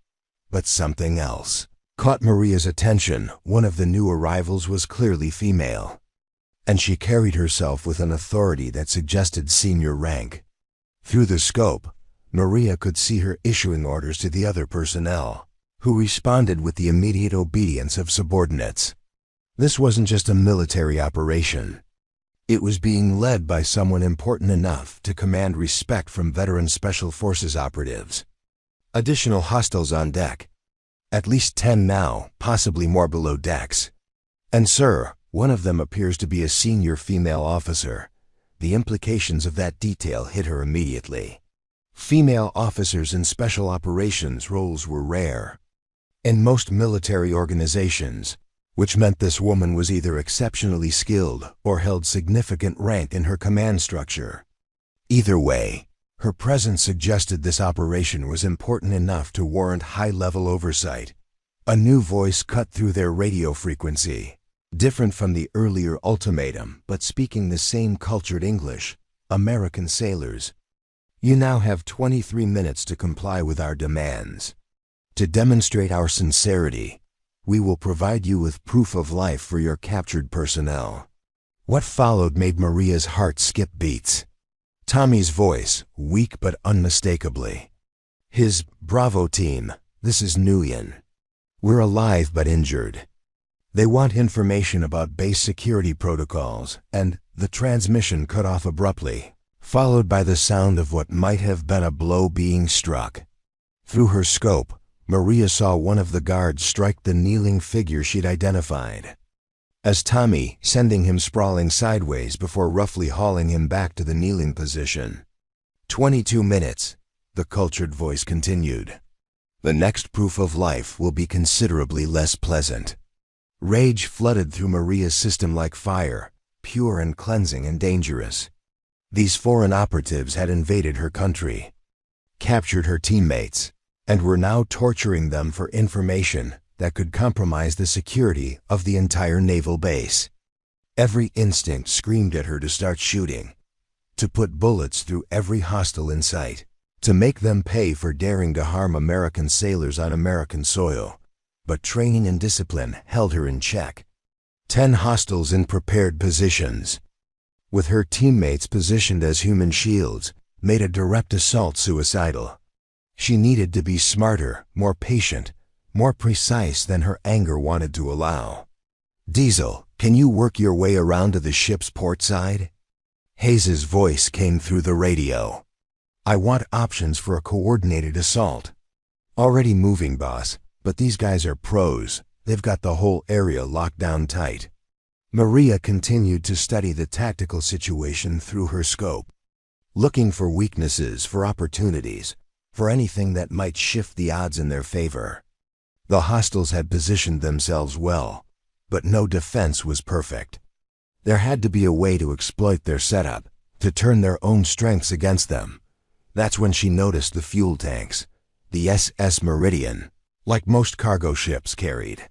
But something else caught Maria's attention. One of the new arrivals was clearly female, and she carried herself with an authority that suggested senior rank. Through the scope, Maria could see her issuing orders to the other personnel, who responded with the immediate obedience of subordinates. This wasn't just a military operation. It was being led by someone important enough to command respect from veteran Special Forces operatives. Additional hostiles on deck. At least 10 now, possibly more below decks. And sir, one of them appears to be a senior female officer. The implications of that detail hit her immediately. Female officers in special operations roles were rare in most military organizations, which meant this woman was either exceptionally skilled or held significant rank in her command structure. Either way, her presence suggested this operation was important enough to warrant high-level oversight. A new voice cut through their radio frequency, different from the earlier ultimatum, but speaking the same cultured English. American sailors. You now have 23 minutes to comply with our demands. To demonstrate our sincerity, we will provide you with proof of life for your captured personnel. What followed made Maria's heart skip beats. Tommy's voice, weak but unmistakably. His, "Bravo team, this is Nguyen. We're alive but injured. They want information about base security protocols," and the transmission cut off abruptly, followed by the sound of what might have been a blow being struck. Through her scope, Maria saw one of the guards strike the kneeling figure she'd identified as Tommy, sending him sprawling sideways before roughly hauling him back to the kneeling position. 22 minutes, the cultured voice continued. The next proof of life will be considerably less pleasant. Rage flooded through Maria's system like fire, pure and cleansing and dangerous. These foreign operatives had invaded her country, captured her teammates, and were now torturing them for information that could compromise the security of the entire naval base. Every instinct screamed at her to start shooting, to put bullets through every hostile in sight, to make them pay for daring to harm American sailors on American soil. But training and discipline held her in check. 10 hostiles in prepared positions, with her teammates positioned as human shields, made a direct assault suicidal. She needed to be smarter, more patient, more precise than her anger wanted to allow. "Diesel, can you work your way around to the ship's port side?" Hayes's voice came through the radio. "I want options for a coordinated assault." "Already moving, boss, but these guys are pros. They've got the whole area locked down tight." Maria continued to study the tactical situation through her scope, looking for weaknesses, for opportunities, for anything that might shift the odds in their favor. The hostiles had positioned themselves well, but no defense was perfect. There had to be a way to exploit their setup, to turn their own strengths against them. That's when she noticed the fuel tanks. The SS Meridian, like most cargo ships, carried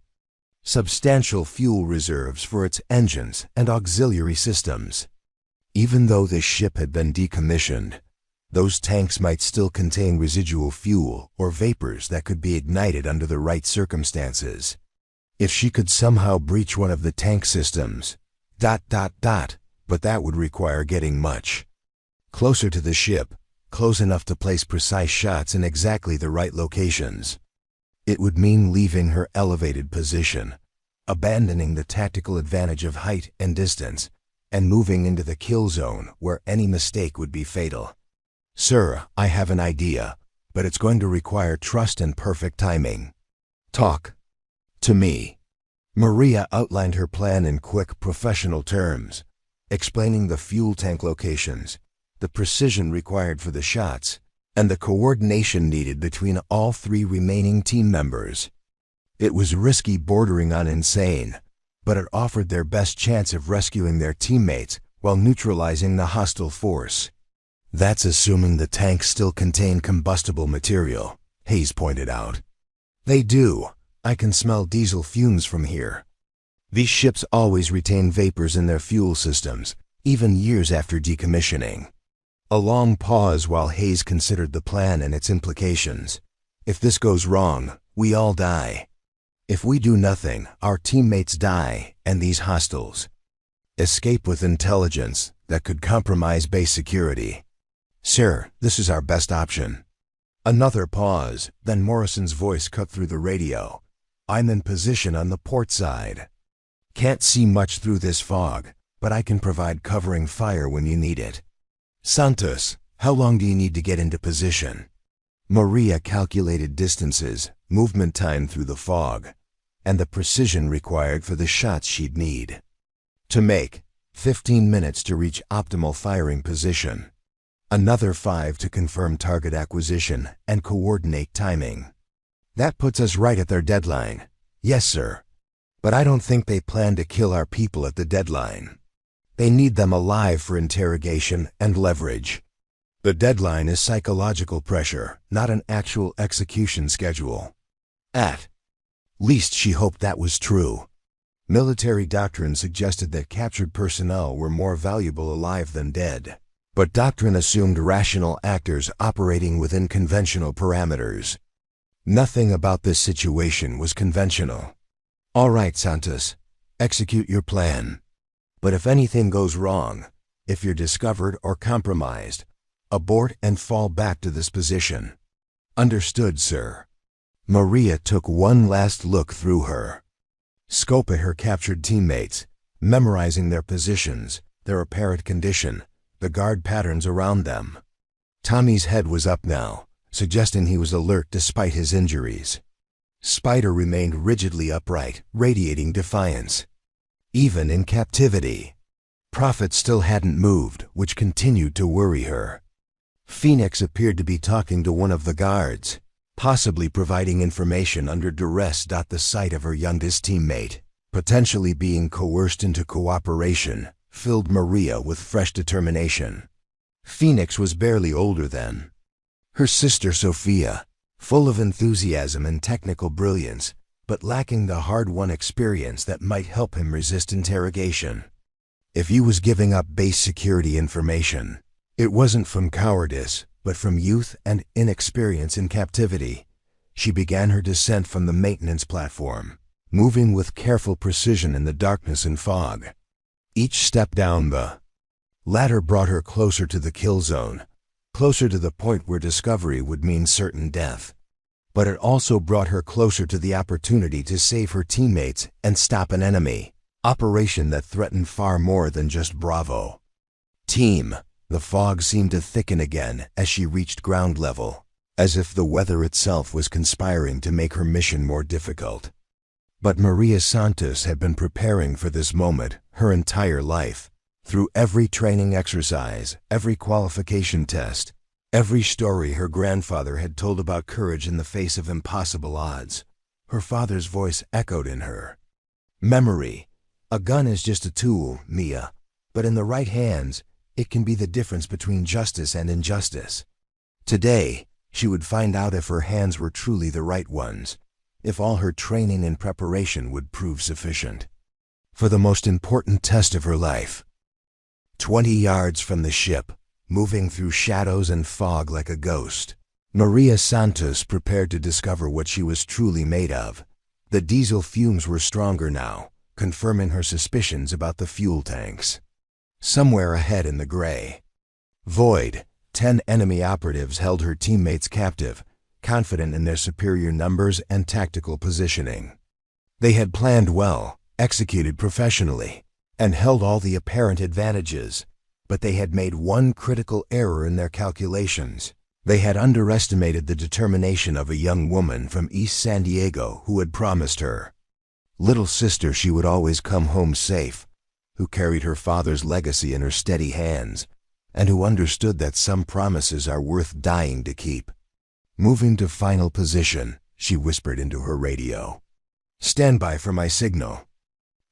substantial fuel reserves for its engines and auxiliary systems. Even though the ship had been decommissioned, those tanks might still contain residual fuel or vapors that could be ignited under the right circumstances. If she could somehow breach one of the tank systems, but that would require getting much closer to the ship, close enough to place precise shots in exactly the right locations. It would mean leaving her elevated position, abandoning the tactical advantage of height and distance, and moving into the kill zone where any mistake would be fatal. Sir, I have an idea, but it's going to require trust and perfect timing. Talk to me. Maria outlined her plan in quick, professional terms, explaining the fuel tank locations, the precision required for the shots, and the coordination needed between all 3 remaining team members. It was risky, bordering on insane, but it offered their best chance of rescuing their teammates while neutralizing the hostile force. That's assuming the tanks still contain combustible material, Hayes pointed out. They do. I can smell diesel fumes from here. These ships always retain vapors in their fuel systems, even years after decommissioning. A long pause while Hayes considered the plan and its implications. If this goes wrong, we all die. If we do nothing, our teammates die, and these hostiles escape with intelligence that could compromise base security. Sir, this is our best option. Another pause, then Morrison's voice cut through the radio. I'm in position on the port side. Can't see much through this fog, but I can provide covering fire when you need it. Santos, how long do you need to get into position? Maria calculated distances, movement time through the fog, and the precision required for the shots she'd need. To make 15 minutes to reach optimal firing position. Another 5 to confirm target acquisition and coordinate timing. That puts us right at their deadline. Yes, sir. But I don't think they plan to kill our people at the deadline. They need them alive for interrogation and leverage. The deadline is psychological pressure, not an actual execution schedule. At least she hoped that was true. Military doctrine suggested that captured personnel were more valuable alive than dead. But doctrine assumed rational actors operating within conventional parameters. Nothing about this situation was conventional. All right, Santos, execute your plan. But if anything goes wrong, if you're discovered or compromised, abort and fall back to this position. Understood, sir. Maria took one last look through her scope at her captured teammates, memorizing their positions, their apparent condition, the guard patterns around them. Tommy's head was up now, suggesting he was alert despite his injuries. Spider remained rigidly upright, radiating defiance. Even in captivity, Prophet still hadn't moved, which continued to worry her. Phoenix appeared to be talking to one of the guards, possibly providing information under duress. The sight of her youngest teammate, potentially being coerced into cooperation, filled Maria with fresh determination. Phoenix was barely older than her sister Sophia, full of enthusiasm and technical brilliance, but lacking the hard-won experience that might help him resist interrogation. If he was giving up base security information, it wasn't from cowardice, but from youth and inexperience in captivity. She began her descent from the maintenance platform, moving with careful precision in the darkness and fog. Each step down the ladder brought her closer to the kill zone, closer to the point where discovery would mean certain death. But it also brought her closer to the opportunity to save her teammates and stop an enemy operation that threatened far more than just Bravo. Team. The fog seemed to thicken again as she reached ground level, as if the weather itself was conspiring to make her mission more difficult. But Maria Santos had been preparing for this moment her entire life. Through every training exercise, every qualification test, every story her grandfather had told about courage in the face of impossible odds, her father's voice echoed in her memory. A gun is just a tool, Mia, but in the right hands, it can be the difference between justice and injustice. Today, she would find out if her hands were truly the right ones, if all her training and preparation would prove sufficient. For the most important test of her life. 20 yards from the ship, moving through shadows and fog like a ghost, Maria Santos prepared to discover what she was truly made of, The diesel fumes were stronger now, confirming her suspicions about the fuel tanks. Somewhere ahead in the gray void, 10 enemy operatives held her teammates captive, confident in their superior numbers and tactical positioning. They had planned well, executed professionally, and held all the apparent advantages, but they had made one critical error in their calculations. They had underestimated the determination of a young woman from East San Diego who had promised her little sister she would always come home safe, who carried her father's legacy in her steady hands, and who understood that some promises are worth dying to keep. Moving to final position, she whispered into her radio. "Stand by for my signal."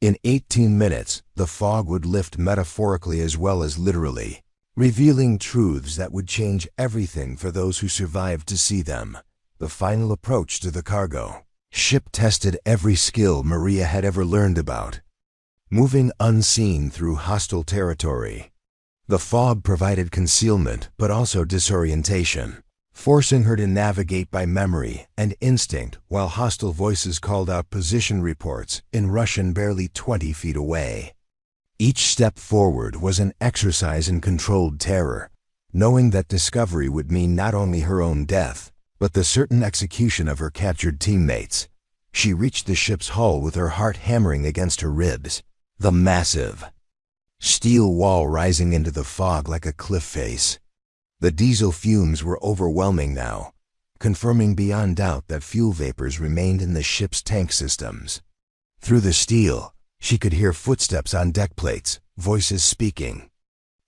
In 18 minutes, the fog would lift metaphorically as well as literally, revealing truths that would change everything for those who survived to see them. The final approach to the cargo ship tested every skill Maria had ever learned about, moving unseen through hostile territory. The fog provided concealment but also disorientation, forcing her to navigate by memory and instinct while hostile voices called out position reports in Russian barely 20 feet away. Each step forward was an exercise in controlled terror, knowing that discovery would mean not only her own death, but the certain execution of her captured teammates. She reached the ship's hull with her heart hammering against her ribs, the massive steel wall rising into the fog like a cliff face. The diesel fumes were overwhelming now, confirming beyond doubt that fuel vapors remained in the ship's tank systems. Through the steel, she could hear footsteps on deck plates, voices speaking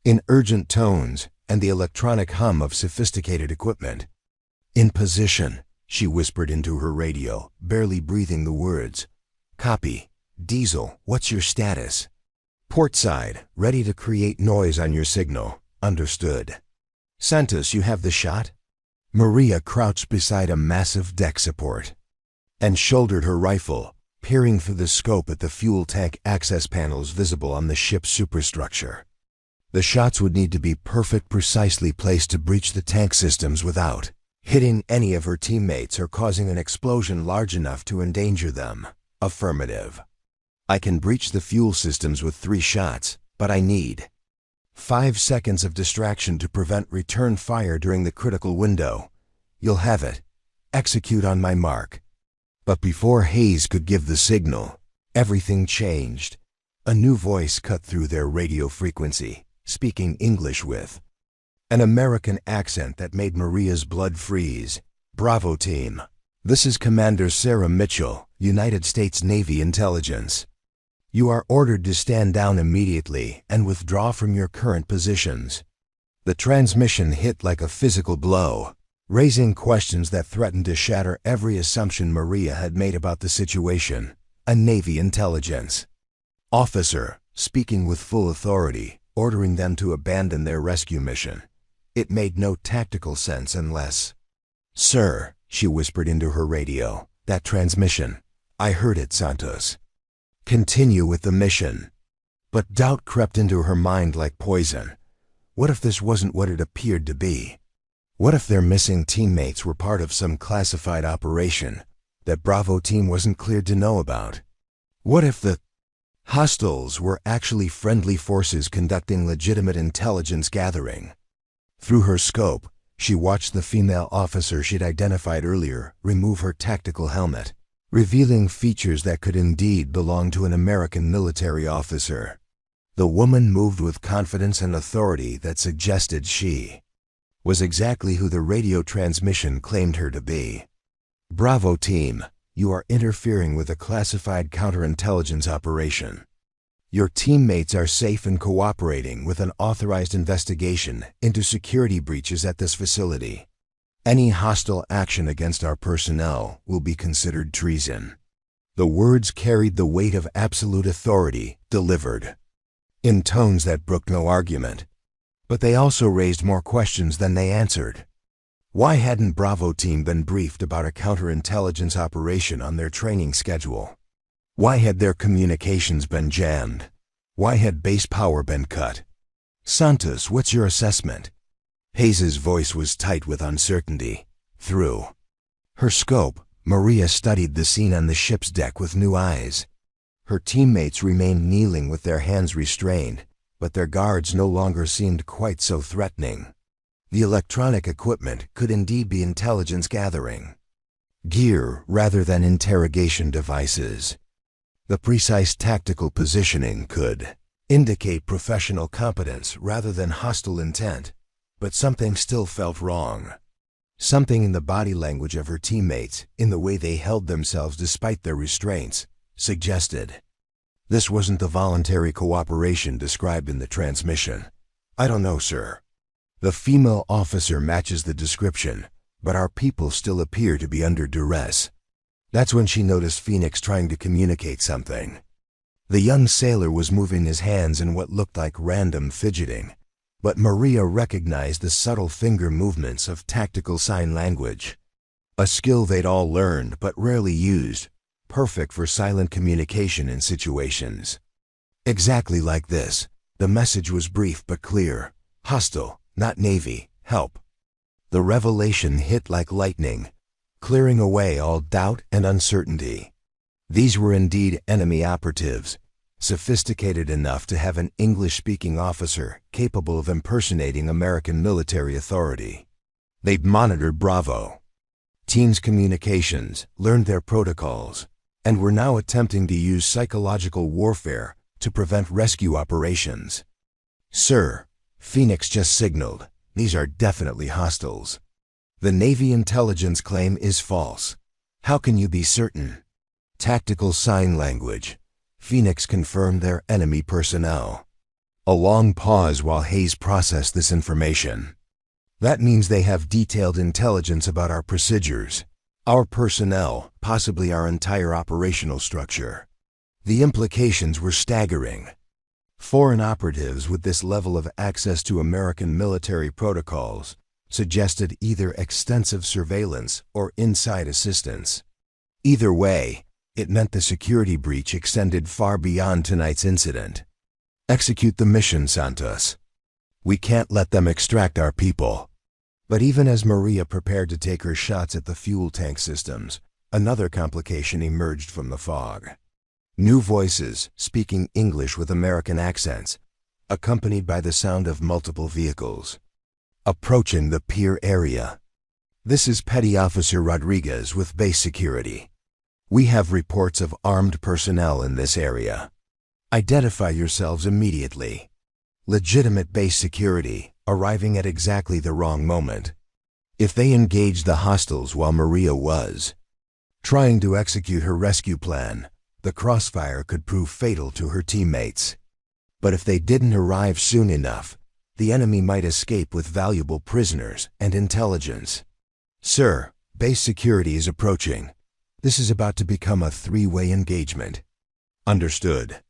in urgent tones, and the electronic hum of sophisticated equipment. "In position," she whispered into her radio, barely breathing the words. "Copy. Diesel, what's your status?" "Port side, ready to create noise on your signal." "Understood." "Santos, you have the shot?" Maria crouched beside a massive deck support and shouldered her rifle, peering through the scope at the fuel tank access panels visible on the ship's superstructure. The shots would need to be perfect, precisely placed to breach the tank systems without hitting any of her teammates or causing an explosion large enough to endanger them. "Affirmative." "I can breach the fuel systems with 3 shots, but I need 5 seconds of distraction to prevent return fire during the critical window." "You'll have it. Execute on my mark." But before Hayes could give the signal, everything changed. A new voice cut through their radio frequency, speaking English with an American accent that made Maria's blood freeze. "Bravo team. This is Commander Sarah Mitchell, United States Navy Intelligence. You are ordered to stand down immediately and withdraw from your current positions." The transmission hit like a physical blow, raising questions that threatened to shatter every assumption Maria had made about the situation. A Navy intelligence officer, speaking with full authority, ordering them to abandon their rescue mission. It made no tactical sense unless— "Sir," she whispered into her radio, "that transmission. I heard it, Santos. Continue with the mission." But doubt crept into her mind like poison. What if this wasn't what it appeared to be? What if their missing teammates were part of some classified operation that Bravo team wasn't cleared to know about? What if the hostiles were actually friendly forces conducting legitimate intelligence gathering? Through her scope, she watched the female officer she'd identified earlier remove her tactical helmet, revealing features that could indeed belong to an American military officer. The woman moved with confidence and authority that suggested she was exactly who the radio transmission claimed her to be. "Bravo team, you are interfering with a classified counterintelligence operation. Your teammates are safe and cooperating with an authorized investigation into security breaches at this facility. Any hostile action against our personnel will be considered treason." The words carried the weight of absolute authority, delivered in tones that brooked no argument. But they also raised more questions than they answered. Why hadn't Bravo team been briefed about a counterintelligence operation on their training schedule? Why had their communications been jammed? Why had base power been cut? "Santos, what's your assessment?" Hayes's voice was tight with uncertainty. Through her scope, Maria studied the scene on the ship's deck with new eyes. Her teammates remained kneeling with their hands restrained, but their guards no longer seemed quite so threatening. The electronic equipment could indeed be intelligence gathering. Gear rather than interrogation devices. The precise tactical positioning could indicate professional competence rather than hostile intent, but something still felt wrong. Something in the body language of her teammates, in the way they held themselves despite their restraints, suggested this wasn't the voluntary cooperation described in the transmission. "I don't know, sir." The female officer matches the description, but our people still appear to be under duress. That's when she noticed Phoenix trying to communicate something. The young sailor was moving his hands in what looked like random fidgeting, but Maria recognized the subtle finger movements of tactical sign language, a skill they'd all learned but rarely used, perfect for silent communication in situations. Exactly like this, the message was brief but clear. "Hostile, not Navy, help." The revelation hit like lightning, clearing away all doubt and uncertainty. These were indeed enemy operatives, sophisticated enough to have an English-speaking officer capable of impersonating American military authority. They'd monitored Bravo, teams' communications, learned their protocols, and were now attempting to use psychological warfare to prevent rescue operations. "Sir," Phoenix just signaled, "these are definitely hostiles. The Navy intelligence claim is false. How can you be certain?" Tactical sign language. Phoenix confirmed their enemy personnel. A long pause while Hayes processed this information. "That means they have detailed intelligence about our procedures, our personnel, possibly our entire operational structure." The implications were staggering. Foreign operatives with this level of access to American military protocols suggested either extensive surveillance or inside assistance. Either way, it meant the security breach extended far beyond tonight's incident. "Execute the mission, Santos. We can't let them extract our people." But even as Maria prepared to take her shots at the fuel tank systems, another complication emerged from the fog. New voices, speaking English with American accents, accompanied by the sound of multiple vehicles. Approaching the pier area. "This is Petty Officer Rodriguez with base security. We have reports of armed personnel in this area. Identify yourselves immediately." Legitimate base security, arriving at exactly the wrong moment. If they engaged the hostiles while Maria was trying to execute her rescue plan, the crossfire could prove fatal to her teammates. But if they didn't arrive soon enough, the enemy might escape with valuable prisoners and intelligence. "Sir, base security is approaching. This is about to become a three-way engagement." "Understood.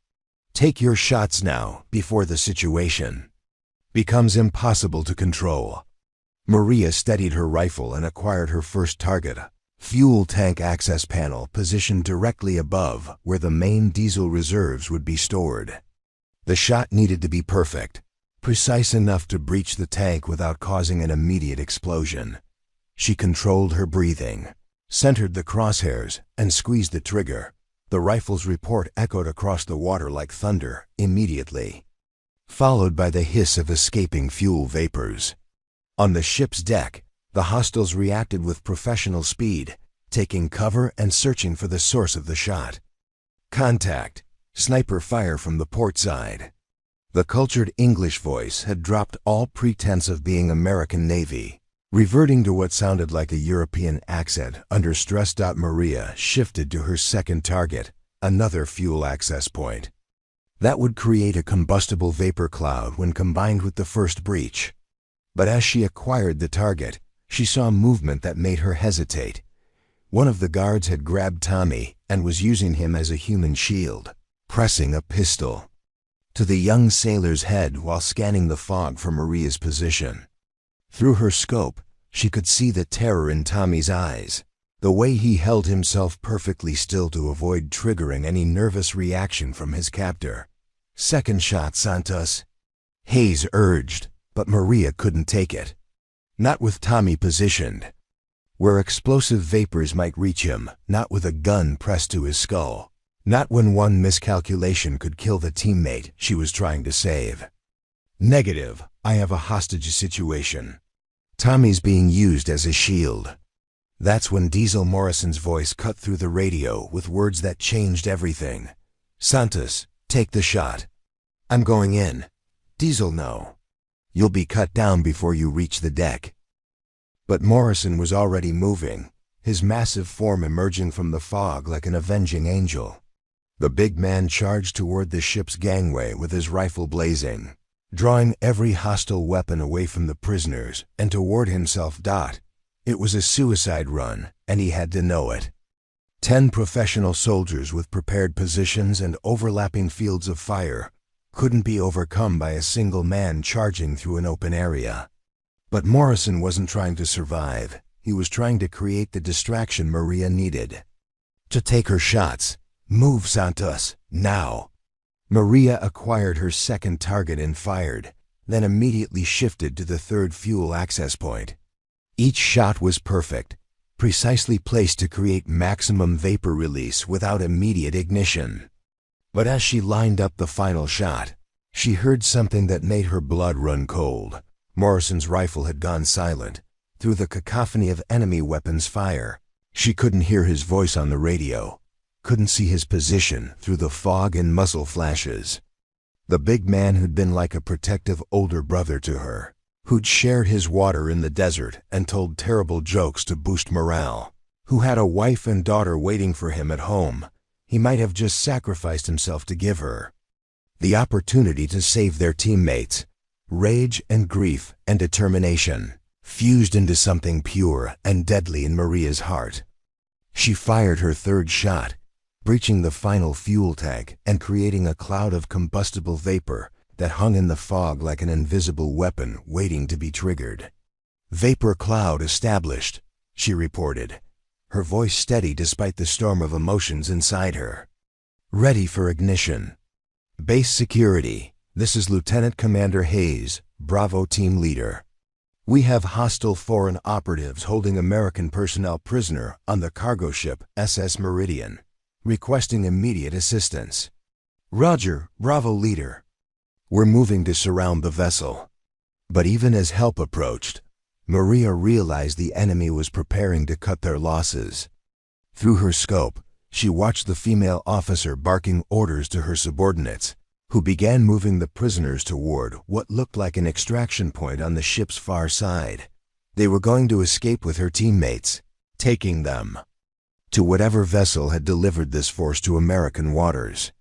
Take your shots now before the situation becomes impossible to control." Maria steadied her rifle and acquired her first target, fuel tank access panel positioned directly above where the main diesel reserves would be stored. The shot needed to be perfect, precise enough to breach the tank without causing an immediate explosion. She controlled her breathing, centered the crosshairs, and squeezed the trigger. The rifle's report echoed across the water like thunder immediately, followed by the hiss of escaping fuel vapors. On the ship's deck, the hostiles reacted with professional speed, taking cover and searching for the source of the shot. Contact. Sniper fire from the port side. The cultured English voice had dropped all pretense of being American Navy, reverting to what sounded like a European accent under stress. Maria shifted to her second target, another fuel access point. That would create a combustible vapor cloud when combined with the first breach. But as she acquired the target, she saw movement that made her hesitate. One of the guards had grabbed Tommy and was using him as a human shield, pressing a pistol to the young sailor's head while scanning the fog for Maria's position. Through her scope, she could see the terror in Tommy's eyes, the way he held himself perfectly still to avoid triggering any nervous reaction from his captor. "Second shot, Santos," Hayes urged, but Maria couldn't take it. Not with Tommy positioned. where explosive vapors might reach him, not with a gun pressed to his skull. Not when one miscalculation could kill the teammate she was trying to save. Negative, I have a hostage situation. Tommy's being used as a shield. That's when Diesel Morrison's voice cut through the radio with words that changed everything. Santos, take the shot. I'm going in. Diesel, no. You'll be cut down before you reach the deck. But Morrison was already moving, his massive form emerging from the fog like an avenging angel. The big man charged toward the ship's gangway with his rifle blazing, drawing every hostile weapon away from the prisoners and toward himself. It was a suicide run, and he had to know it. 10 professional soldiers with prepared positions and overlapping fields of fire couldn't be overcome by a single man charging through an open area. But Morrison wasn't trying to survive. He was trying to create the distraction Maria needed. To take her shots. Move, Santos, now. Maria acquired her second target and fired, then immediately shifted to the third fuel access point. Each shot was perfect, precisely placed to create maximum vapor release without immediate ignition. But as she lined up the final shot, she heard something that made her blood run cold. Morrison's rifle had gone silent. Through the cacophony of enemy weapons fire, she couldn't hear his voice on the radio, couldn't see his position through the fog and muzzle flashes. The big man who'd been like a protective older brother to her, who'd shared his water in the desert and told terrible jokes to boost morale, who had a wife and daughter waiting for him at home, he might have just sacrificed himself to give her the opportunity to save their teammates. Rage and grief and determination fused into something pure and deadly in Maria's heart. She fired her third shot, breaching the final fuel tank and creating a cloud of combustible vapor that hung in the fog like an invisible weapon waiting to be triggered. Vapor cloud established, she reported, her voice steady despite the storm of emotions inside her. Ready for ignition. Base security. This is Lieutenant Commander Hayes, Bravo team leader. We have hostile foreign operatives holding American personnel prisoner on the cargo ship SS Meridian, requesting immediate assistance. Roger, Bravo leader. We're moving to surround the vessel. But even as help approached, Maria realized the enemy was preparing to cut their losses. Through her scope, she watched the female officer barking orders to her subordinates, who began moving the prisoners toward what looked like an extraction point on the ship's far side. They were going to escape with her teammates, taking them to whatever vessel had delivered this force to American waters.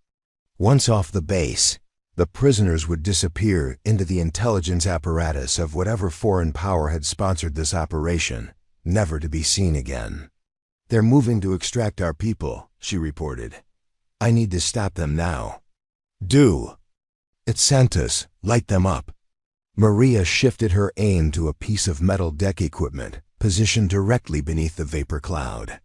Once off the base, the prisoners would disappear into the intelligence apparatus of whatever foreign power had sponsored this operation, never to be seen again. They're moving to extract our people, she reported. I need to stop them now. Do. It's Santos, light them up. Maria shifted her aim to a piece of metal deck equipment positioned directly beneath the vapor cloud.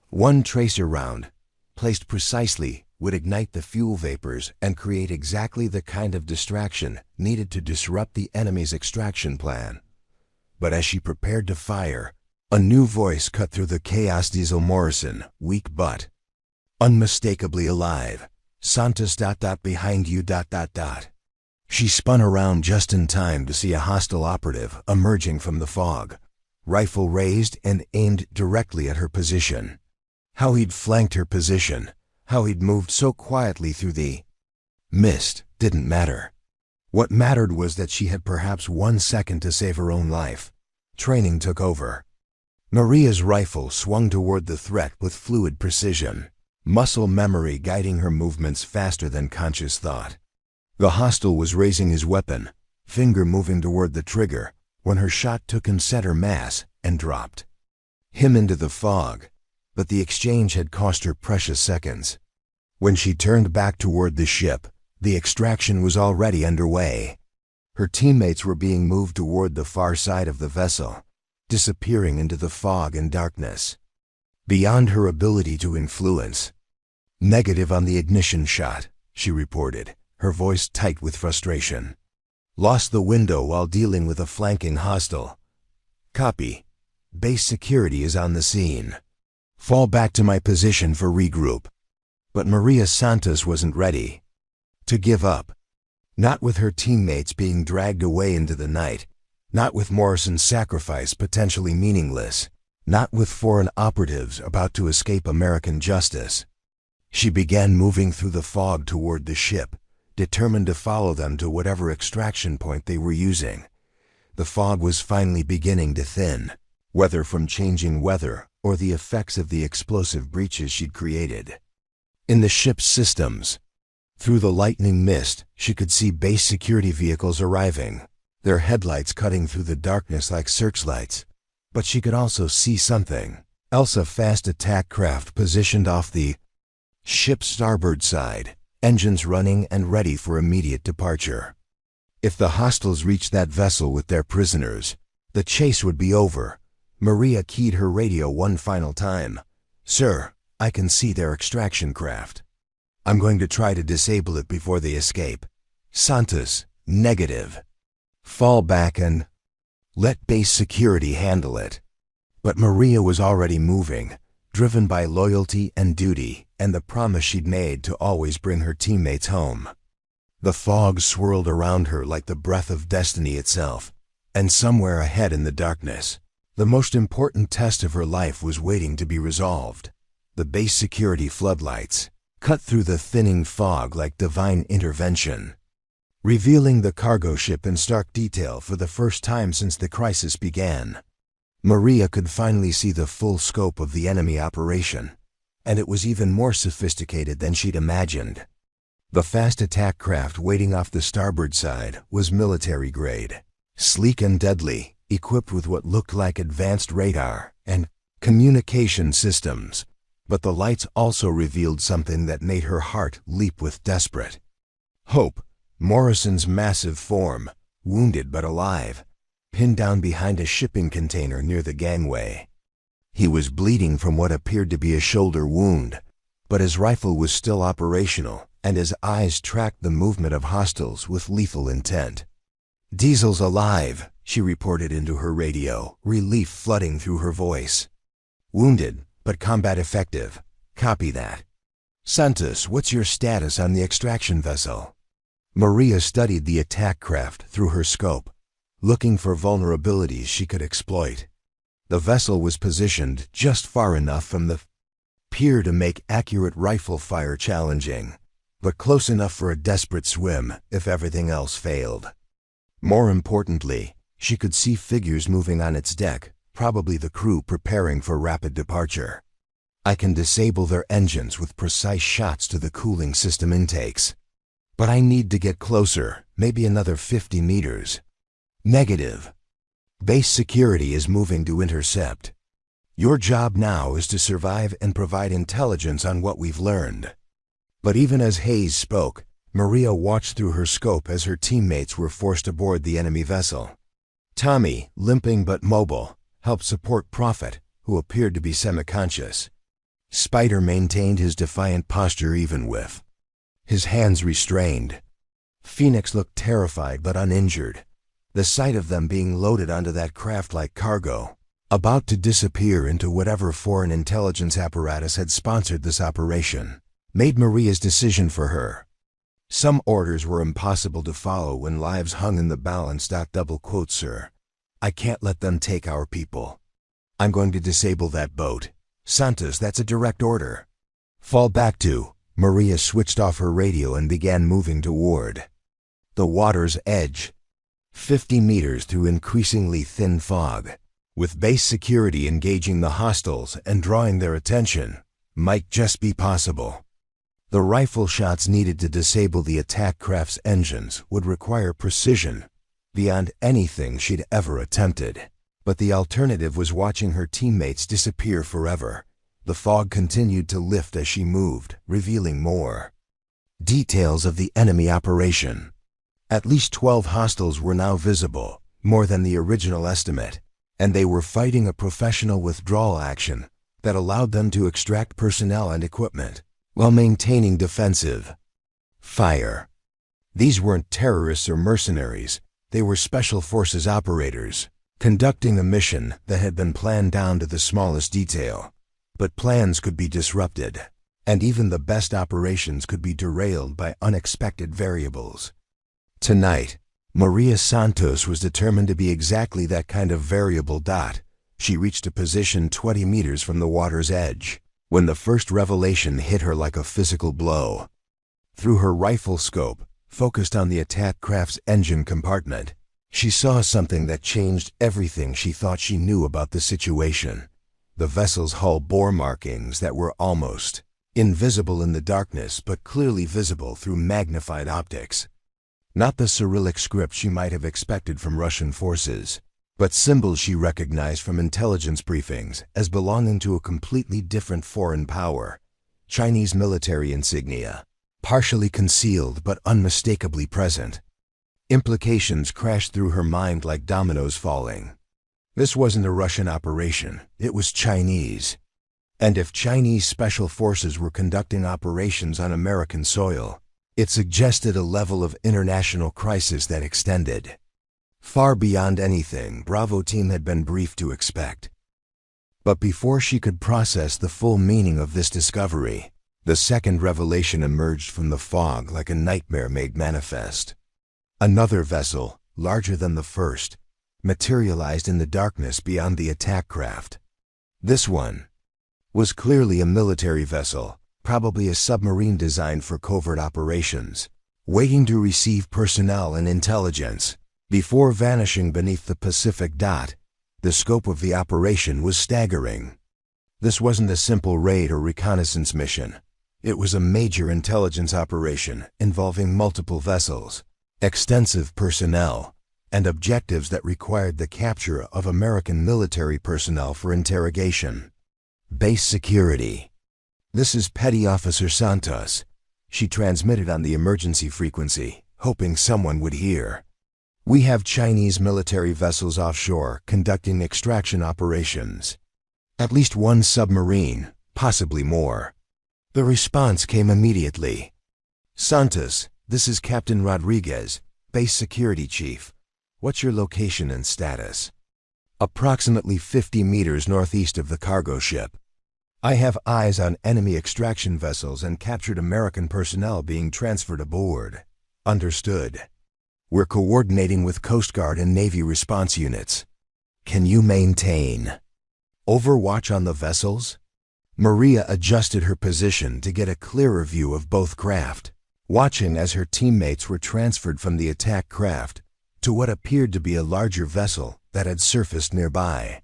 One tracer round, placed precisely, would ignite the fuel vapors and create exactly the kind of distraction needed to disrupt the enemy's extraction plan. But as she prepared to fire, a new voice cut through the chaos. Diesel Morrison, weak but unmistakably alive. Santos ... behind you ... She spun around just in time to see a hostile operative emerging from the fog, rifle raised and aimed directly at her position. How he'd flanked her position, how he'd moved so quietly through the mist didn't matter. What mattered was that she had perhaps 1 second to save her own life. Training took over. Maria's rifle swung toward the threat with fluid precision, muscle memory guiding her movements faster than conscious thought. The hostile was raising his weapon, finger moving toward the trigger, when her shot took in center mass and dropped him into the fog, but the exchange had cost her precious seconds. When she turned back toward the ship, the extraction was already underway. Her teammates were being moved toward the far side of the vessel, disappearing into the fog and darkness. Beyond her ability to influence. Negative on the ignition shot, she reported, her voice tight with frustration. Lost the window while dealing with a flanking hostile. Copy. Base security is on the scene. Fall back to my position for regroup. But Maria Santos wasn't ready to give up. Not with her teammates being dragged away into the night. Not with Morrison's sacrifice potentially meaningless. Not with foreign operatives about to escape American justice. She began moving through the fog toward the ship, determined to follow them to whatever extraction point they were using. The fog was finally beginning to thin, whether from changing weather or the effects of the explosive breaches she'd created. In the ship's systems, through the lightning mist, she could see base security vehicles arriving, their headlights cutting through the darkness like searchlights. But she could also see something else, a fast attack craft positioned off the ship's starboard side, engines running and ready for immediate departure. If the hostiles reached that vessel with their prisoners, the chase would be over. Maria keyed her radio one final time. "Sir, I can see their extraction craft. I'm going to try to disable it before they escape." Santos, negative. Fall back and let base security handle it. But Maria was already moving, driven by loyalty and duty and the promise she'd made to always bring her teammates home. The fog swirled around her like the breath of destiny itself, and somewhere ahead in the darkness, the most important test of her life was waiting to be resolved. The base security floodlights cut through the thinning fog like divine intervention, revealing the cargo ship in stark detail for the first time since the crisis began. Maria could finally see the full scope of the enemy operation, and it was even more sophisticated than she'd imagined. The fast attack craft waiting off the starboard side was military grade, sleek and deadly, equipped with what looked like advanced radar and communication systems. But the lights also revealed something that made her heart leap with desperate hope. Morrison's massive form, wounded but alive, pinned down behind a shipping container near the gangway. He was bleeding from what appeared to be a shoulder wound, but his rifle was still operational, and his eyes tracked the movement of hostiles with lethal intent. "Diesel's alive," she reported into her radio, relief flooding through her voice. "Wounded, but combat effective. Copy that." "Santos, what's your status on the extraction vessel?" Maria studied the attack craft through her scope, looking for vulnerabilities she could exploit. The vessel was positioned just far enough from the pier to make accurate rifle fire challenging, but close enough for a desperate swim if everything else failed. More importantly, she could see figures moving on its deck, probably the crew preparing for rapid departure. "I can disable their engines with precise shots to the cooling system intakes. But I need to get closer, maybe another 50 meters. Negative. Base security is moving to intercept. Your job now is to survive and provide intelligence on what we've learned." But even as Hayes spoke, Maria watched through her scope as her teammates were forced aboard the enemy vessel. Tommy, limping but mobile, helped support Prophet, who appeared to be semi-conscious. Spider maintained his defiant posture even with his hands restrained. Phoenix looked terrified but uninjured. The sight of them being loaded onto that craft like cargo, about to disappear into whatever foreign intelligence apparatus had sponsored this operation, made Maria's decision for her. Some orders were impossible to follow when lives hung in the balance. Double quote, "Sir, I can't let them take our people. I'm going to disable that boat." "Santos, that's a direct order." "Fall back to." Maria switched off her radio and began moving toward the water's edge, 50 meters through increasingly thin fog. With base security engaging the hostiles and drawing their attention, might just be possible. The rifle shots needed to disable the attack craft's engines would require precision beyond anything she'd ever attempted. But the alternative was watching her teammates disappear forever. The fog continued to lift as she moved, revealing more details of the enemy operation. At least 12 hostiles were now visible, more than the original estimate, and they were fighting a professional withdrawal action that allowed them to extract personnel and equipment while maintaining defensive fire. These weren't terrorists or mercenaries, they were special forces operators, conducting a mission that had been planned down to the smallest detail. But plans could be disrupted, and even the best operations could be derailed by unexpected variables. Tonight, Maria Santos was determined to be exactly that kind of variable. She reached a position 20 meters from the water's edge when the first revelation hit her like a physical blow. Through her rifle scope, focused on the attack craft's engine compartment, she saw something that changed everything she thought she knew about the situation. The vessel's hull bore markings that were almost invisible in the darkness but clearly visible through magnified optics. Not the Cyrillic script she might have expected from Russian forces, but symbols she recognized from intelligence briefings as belonging to a completely different foreign power. Chinese military insignia, partially concealed but unmistakably present. Implications crashed through her mind like dominoes falling. This wasn't a Russian operation, it was Chinese. And if Chinese special forces were conducting operations on American soil, it suggested a level of international crisis that extended far beyond anything Bravo team had been briefed to expect. But before she could process the full meaning of this discovery, the second revelation emerged from the fog like a nightmare made manifest. Another vessel, larger than the first, materialized in the darkness beyond the attack craft. This one was clearly a military vessel, probably a submarine designed for covert operations, waiting to receive personnel and intelligence. Before vanishing beneath the Pacific. The scope of the operation was staggering. This wasn't a simple raid or reconnaissance mission. It was a major intelligence operation involving multiple vessels, extensive personnel, and objectives that required the capture of American military personnel for interrogation. Base security. "This is Petty Officer Santos," she transmitted on the emergency frequency, hoping someone would hear. "We have Chinese military vessels offshore conducting extraction operations. At least one submarine, possibly more." The response came immediately. "Santos, this is Captain Rodriguez, Base Security Chief. What's your location and status?" "Approximately 50 meters northeast of the cargo ship. I have eyes on enemy extraction vessels and captured American personnel being transferred aboard." "Understood. We're coordinating with Coast Guard and Navy response units. Can you maintain overwatch on the vessels?" Maria adjusted her position to get a clearer view of both craft, watching as her teammates were transferred from the attack craft to what appeared to be a larger vessel that had surfaced nearby.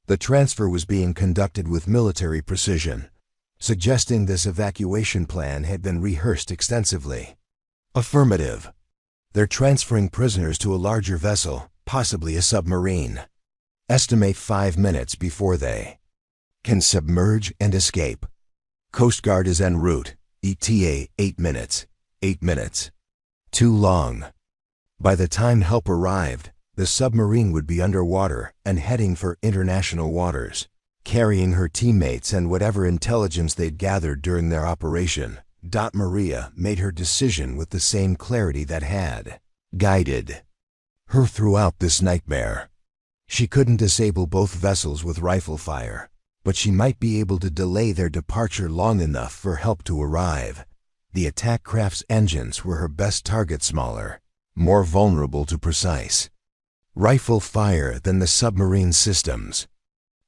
The transfer was being conducted with military precision, suggesting this evacuation plan had been rehearsed extensively. "Affirmative. They're transferring prisoners to a larger vessel, possibly a submarine. Estimate 5 minutes before they can submerge and escape. Coast Guard is en route. ETA 8 minutes. 8 minutes. Too long." By the time help arrived, the submarine would be underwater and heading for international waters, carrying her teammates and whatever intelligence they'd gathered during their operation. Maria made her decision with the same clarity that had guided her throughout this nightmare. She couldn't disable both vessels with rifle fire, but she might be able to delay their departure long enough for help to arrive. The attack craft's engines were her best target, smaller, more vulnerable to precise rifle fire than the submarine systems.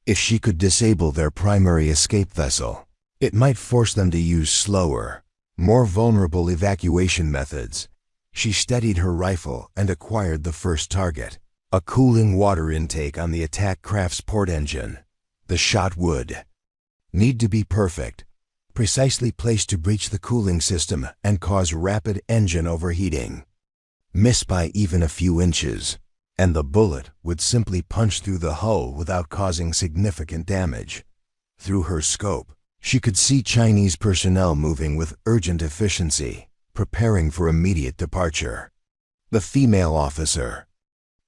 If she could disable their primary escape vessel, it might force them to use slower, more vulnerable evacuation methods. She steadied her rifle and acquired the first target, a cooling water intake on the attack craft's port engine. The shot would need to be perfect, precisely placed to breach the cooling system and cause rapid engine overheating. Miss by even a few inches, and the bullet would simply punch through the hull without causing significant damage. Through her scope, she could see Chinese personnel moving with urgent efficiency, preparing for immediate departure. The female officer,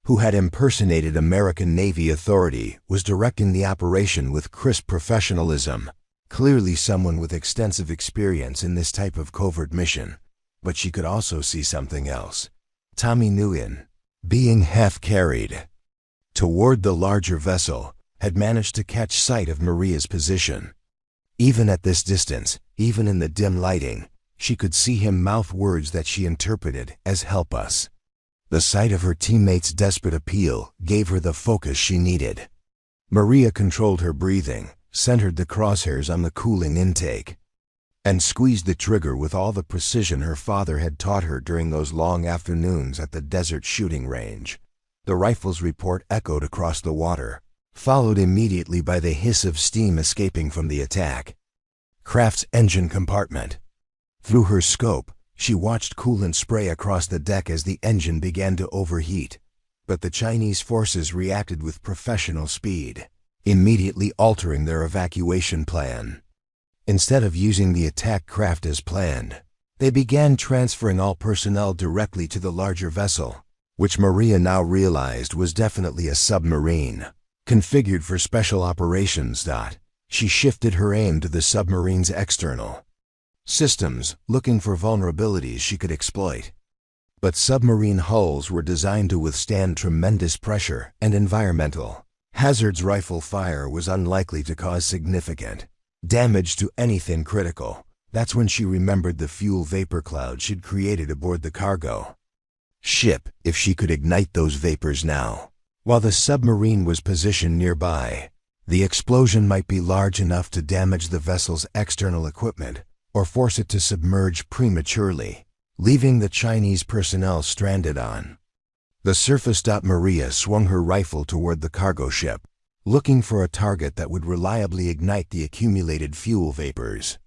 who had impersonated American Navy authority, was directing the operation with crisp professionalism, clearly someone with extensive experience in this type of covert mission. But she could also see something else. Tommy Nguyen, being half carried toward the larger vessel, had managed to catch sight of Maria's position. Even at this distance, even in the dim lighting, she could see him mouth words that she interpreted as "help us." The sight of her teammates' desperate appeal gave her the focus she needed. Maria controlled her breathing, centered the crosshairs on the cooling intake, and squeezed the trigger with all the precision her father had taught her during those long afternoons at the desert shooting range. The rifle's report echoed across the water, followed immediately by the hiss of steam escaping from the attack craft's engine compartment. Through her scope, she watched coolant spray across the deck as the engine began to overheat, but the Chinese forces reacted with professional speed, immediately altering their evacuation plan. Instead of using the attack craft as planned, they began transferring all personnel directly to the larger vessel, which Maria now realized was definitely a submarine, configured for special operations. She shifted her aim to the submarine's external systems, looking for vulnerabilities she could exploit. But submarine hulls were designed to withstand tremendous pressure and environmental hazards. Rifle fire was unlikely to cause significant damage to anything critical. That's when she remembered the fuel vapor cloud she'd created aboard the cargo ship. If she could ignite those vapors now, while the submarine was positioned nearby, the explosion might be large enough to damage the vessel's external equipment or force it to submerge prematurely, leaving the Chinese personnel stranded on the surface. Maria swung her rifle toward the cargo ship, looking for a target that would reliably ignite the accumulated fuel vapors.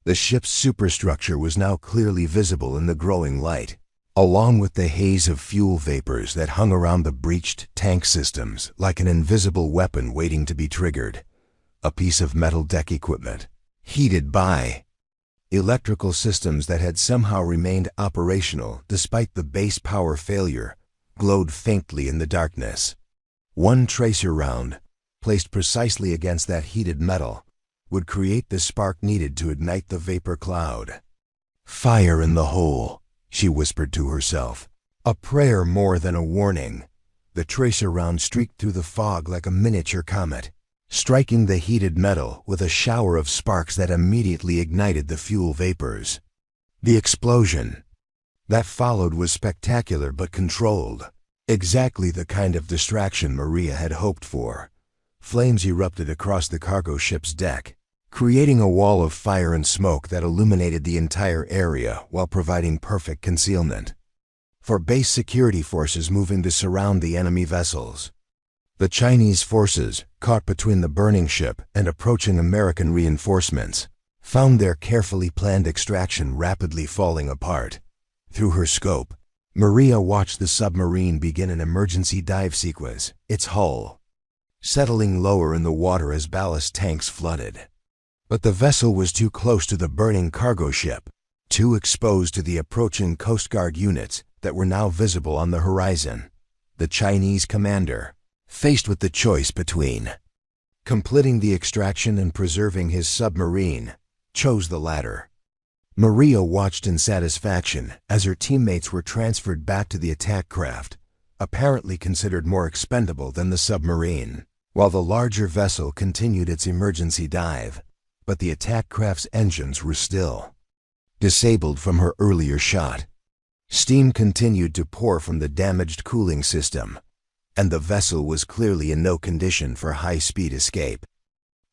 The ship's superstructure was now clearly visible in the growing light, along with the haze of fuel vapors that hung around the breached tank systems like an invisible weapon waiting to be triggered. A piece of metal deck equipment, heated by electrical systems that had somehow remained operational despite the base power failure, glowed faintly in the darkness. One tracer round, placed precisely against that heated metal, would create the spark needed to ignite the vapor cloud. "Fire in the hole," she whispered to herself, a prayer more than a warning. The tracer round streaked through the fog like a miniature comet, striking the heated metal with a shower of sparks that immediately ignited the fuel vapors. The explosion that followed was spectacular but controlled, exactly the kind of distraction Maria had hoped for. Flames erupted across the cargo ship's deck, creating a wall of fire and smoke that illuminated the entire area while providing perfect concealment for base security forces moving to surround the enemy vessels. The Chinese forces, caught between the burning ship and approaching American reinforcements, found their carefully planned extraction rapidly falling apart. Through her scope, Maria watched the submarine begin an emergency dive sequence, its hull settling lower in the water as ballast tanks flooded. But the vessel was too close to the burning cargo ship, too exposed to the approaching Coast Guard units that were now visible on the horizon. The Chinese commander, faced with the choice between completing the extraction and preserving his submarine, chose the latter. Maria watched in satisfaction as her teammates were transferred back to the attack craft, apparently considered more expendable than the submarine, while the larger vessel continued its emergency dive. But the attack craft's engines were still disabled from her earlier shot. Steam continued to pour from the damaged cooling system, and the vessel was clearly in no condition for high-speed escape.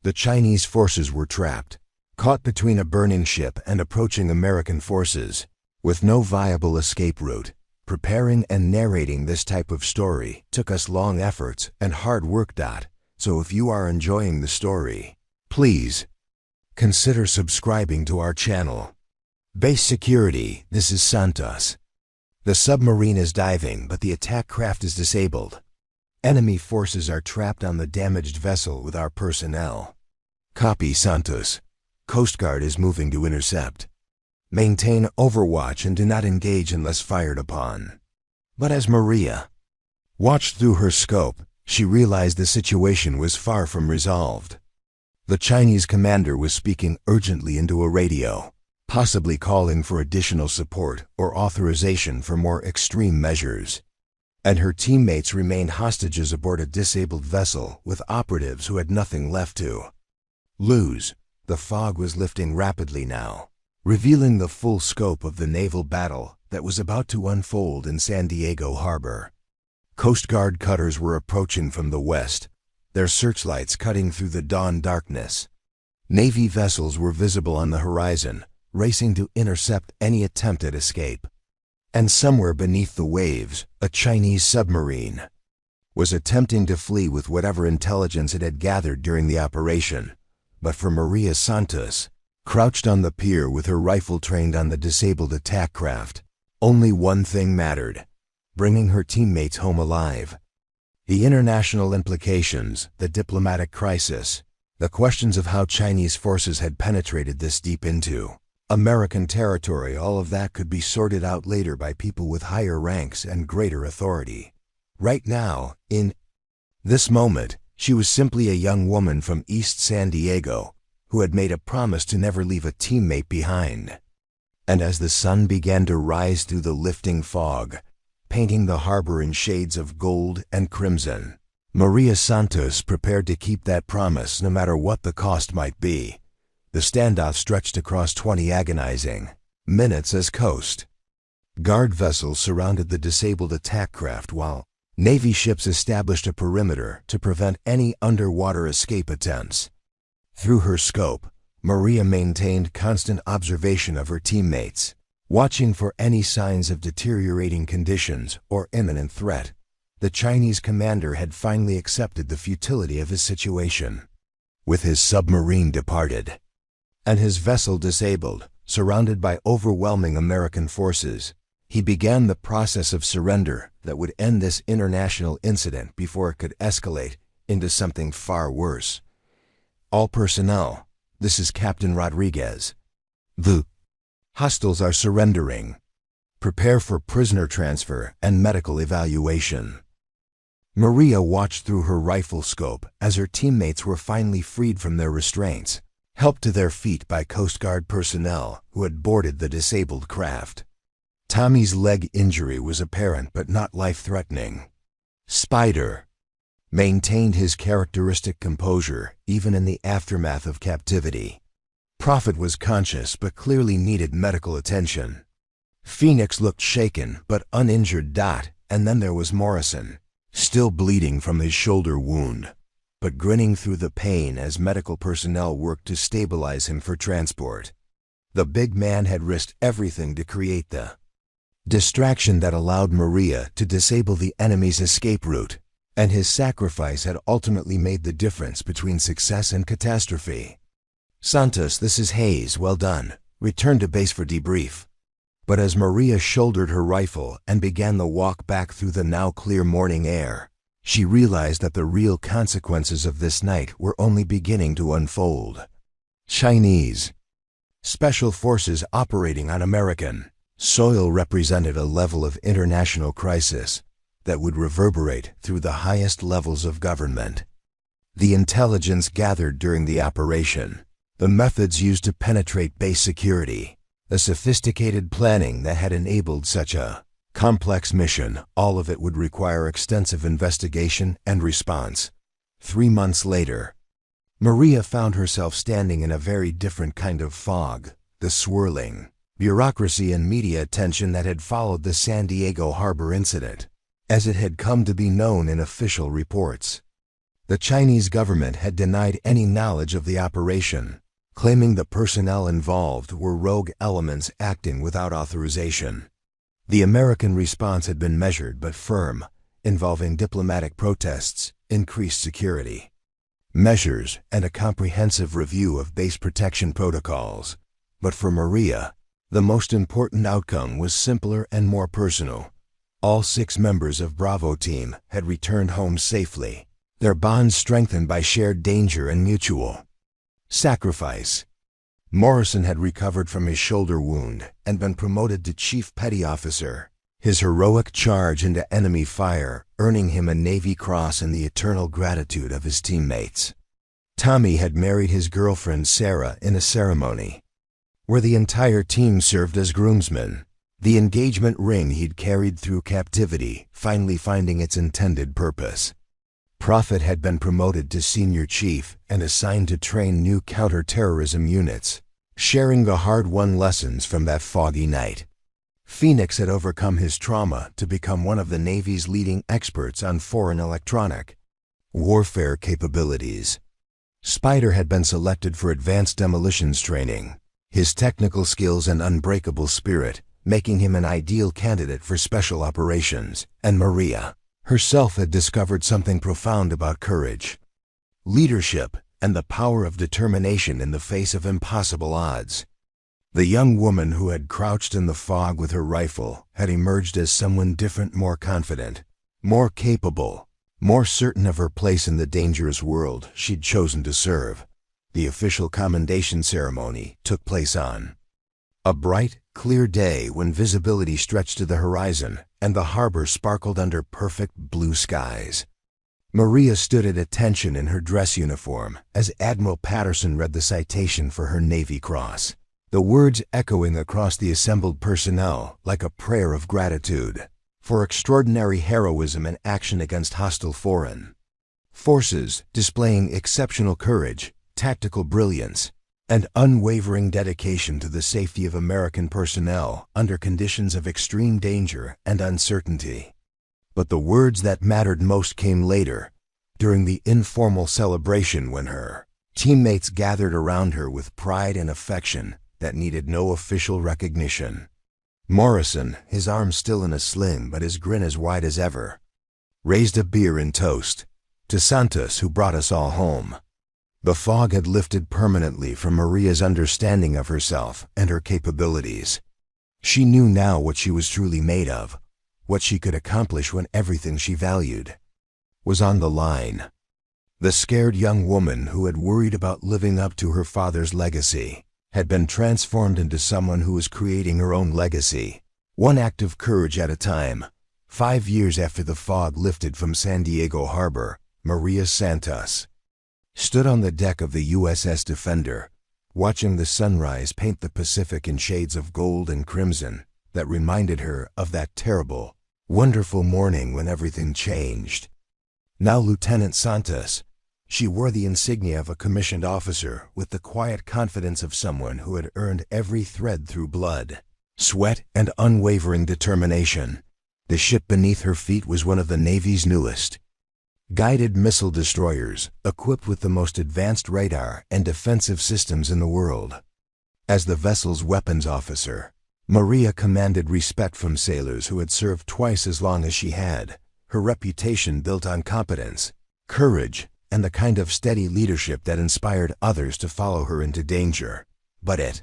The Chinese forces were trapped, caught between a burning ship and approaching American forces, with no viable escape route. Preparing and narrating this type of story took us long efforts and hard work. So if you are enjoying the story, please consider subscribing to our channel. Base security, this is Santos. The submarine is diving, but the attack craft is disabled. Enemy forces are trapped on the damaged vessel with our personnel. Copy, Santos. Coast Guard is moving to intercept. Maintain overwatch and do not engage unless fired upon. But as Maria watched through her scope, she realized the situation was far from resolved. The Chinese commander was speaking urgently into a radio, possibly calling for additional support or authorization for more extreme measures. and her teammates remained hostages aboard a disabled vessel with operatives who had nothing left to lose. The fog was lifting rapidly now, revealing the full scope of the naval battle that was about to unfold in San Diego Harbor. Coast Guard cutters were approaching from the west, their searchlights cutting through the dawn darkness. Navy vessels were visible on the horizon, racing to intercept any attempt at escape. And somewhere beneath the waves, a Chinese submarine was attempting to flee with whatever intelligence it had gathered during the operation. But for Maria Santos, crouched on the pier with her rifle trained on the disabled attack craft, only one thing mattered: bringing her teammates home alive. The international implications, the diplomatic crisis, the questions of how Chinese forces had penetrated this deep into American territory, all of that could be sorted out later by people with higher ranks and greater authority. Right now, in this moment, she was simply a young woman from East San Diego who had made a promise to never leave a teammate behind. And as the sun began to rise through the lifting fog, painting the harbor in shades of gold and crimson, Maria Santos prepared to keep that promise no matter what the cost might be. The standoff stretched across 20 agonizing minutes as Coast Guard vessels surrounded the disabled attack craft while Navy ships established a perimeter to prevent any underwater escape attempts. Through her scope, Maria maintained constant observation of her teammates, watching for any signs of deteriorating conditions or imminent threat. The Chinese commander had finally accepted the futility of his situation. With his submarine departed and his vessel disabled, surrounded by overwhelming American forces, he began the process of surrender that would end this international incident before it could escalate into something far worse. All personnel, this is Captain Rodriguez. The hostiles are surrendering. Prepare for prisoner transfer and medical evaluation. Maria watched through her rifle scope as her teammates were finally freed from their restraints, helped to their feet by Coast Guard personnel who had boarded the disabled craft. Tommy's leg injury was apparent but not life-threatening. Spider maintained his characteristic composure even in the aftermath of captivity. Prophet was conscious but clearly needed medical attention. Phoenix looked shaken but uninjured. And then there was Morrison, still bleeding from his shoulder wound, but grinning through the pain as medical personnel worked to stabilize him for transport. The big man had risked everything to create the distraction that allowed Maria to disable the enemy's escape route, and his sacrifice had ultimately made the difference between success and catastrophe. Santos, this is Hayes, well done. Return to base for debrief. But as Maria shouldered her rifle and began the walk back through the now clear morning air, she realized that the real consequences of this night were only beginning to unfold. Chinese special forces operating on American soil represented a level of international crisis that would reverberate through the highest levels of government. The intelligence gathered during the operation, the methods used to penetrate base security, the sophisticated planning that had enabled such a complex mission, all of it would require extensive investigation and response. 3 months later, Maria found herself standing in a very different kind of fog, the swirling bureaucracy and media attention that had followed the San Diego Harbor incident, as it had come to be known in official reports. The Chinese government had denied any knowledge of the operation, claiming the personnel involved were rogue elements acting without authorization. The American response had been measured but firm, involving diplomatic protests, increased security measures, and a comprehensive review of base protection protocols. But for Maria, the most important outcome was simpler and more personal. All 6 members of Bravo Team had returned home safely, their bonds strengthened by shared danger and mutual sacrifice. Morrison had recovered from his shoulder wound and been promoted to Chief Petty Officer, his heroic charge into enemy fire earning him a Navy Cross and the eternal gratitude of his teammates. Tommy had married his girlfriend Sarah in a ceremony where the entire team served as groomsmen. The engagement ring he'd carried through captivity finally finding its intended purpose. Prophet had been promoted to senior chief and assigned to train new counter-terrorism units, sharing the hard-won lessons from that foggy night. Phoenix had overcome his trauma to become one of the Navy's leading experts on foreign electronic warfare capabilities. Spider had been selected for advanced demolitions training, his technical skills and unbreakable spirit making him an ideal candidate for special operations, and Maria herself had discovered something profound about courage, leadership, and the power of determination in the face of impossible odds. The young woman who had crouched in the fog with her rifle had emerged as someone different, more confident, more capable, more certain of her place in the dangerous world she'd chosen to serve. The official commendation ceremony took place on a bright, clear day when visibility stretched to the horizon and the harbor sparkled under perfect blue skies. Maria stood at attention in her dress uniform as Admiral Patterson read the citation for her Navy Cross, the words echoing across the assembled personnel like a prayer of gratitude for extraordinary heroism and action against hostile foreign forces, displaying exceptional courage, tactical brilliance, and unwavering dedication to the safety of American personnel under conditions of extreme danger and uncertainty. But the words that mattered most came later, during the informal celebration when her teammates gathered around her with pride and affection that needed no official recognition. Morrison, his arm still in a sling but his grin as wide as ever, raised a beer in toast to Santos, who brought us all home. The fog had lifted permanently from Maria's understanding of herself and her capabilities. She knew now what she was truly made of, what she could accomplish when everything she valued was on the line. The scared young woman who had worried about living up to her father's legacy had been transformed into someone who was creating her own legacy, one act of courage at a time. 5 years after the fog lifted from San Diego Harbor, Maria Santos stood on the deck of the USS Defender, watching the sunrise paint the Pacific in shades of gold and crimson that reminded her of that terrible, wonderful morning when everything changed. Now Lieutenant Santos, she wore the insignia of a commissioned officer with the quiet confidence of someone who had earned every thread through blood, sweat, and unwavering determination. The ship beneath her feet was one of the Navy's newest guided missile destroyers, equipped with the most advanced radar and defensive systems in the world. As the vessel's weapons officer, Maria commanded respect from sailors who had served twice as long as she had, her reputation built on competence, courage, and the kind of steady leadership that inspired others to follow her into danger. But it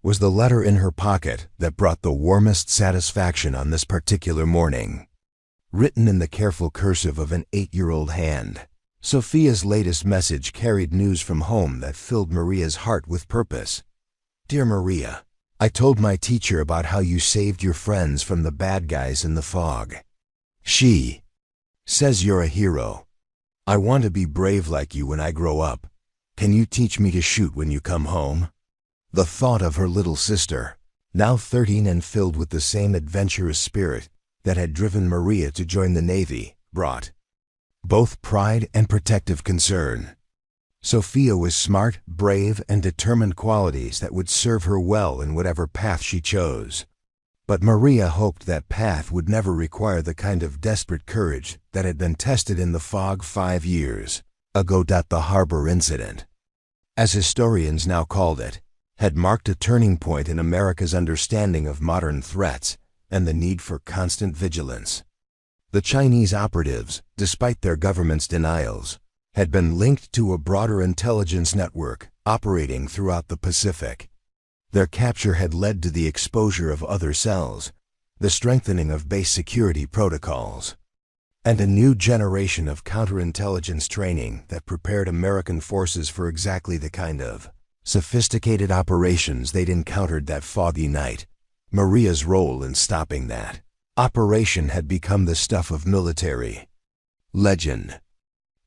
was the letter in her pocket that brought the warmest satisfaction on this particular morning. Written in the careful cursive of an 8-year-old hand, Sophia's latest message carried news from home that filled Maria's heart with purpose. Dear Maria, I told my teacher about how you saved your friends from the bad guys in the fog. She says you're a hero. I want to be brave like you when I grow up. Can you teach me to shoot when you come home? The thought of her little sister, now 13 and filled with the same adventurous spirit that had driven Maria to join the Navy, brought both pride and protective concern. Sophia was smart, brave, and determined, qualities that would serve her well in whatever path she chose. But Maria hoped that path would never require the kind of desperate courage that had been tested in the fog 5 years ago. The harbor incident, as historians now called it, had marked a turning point in America's understanding of modern threats and the need for constant vigilance. The Chinese operatives, despite their government's denials, had been linked to a broader intelligence network operating throughout the Pacific. Their capture had led to the exposure of other cells, the strengthening of base security protocols, and a new generation of counterintelligence training that prepared American forces for exactly the kind of sophisticated operations they'd encountered that foggy night. Maria's role in stopping that operation had become the stuff of military legend,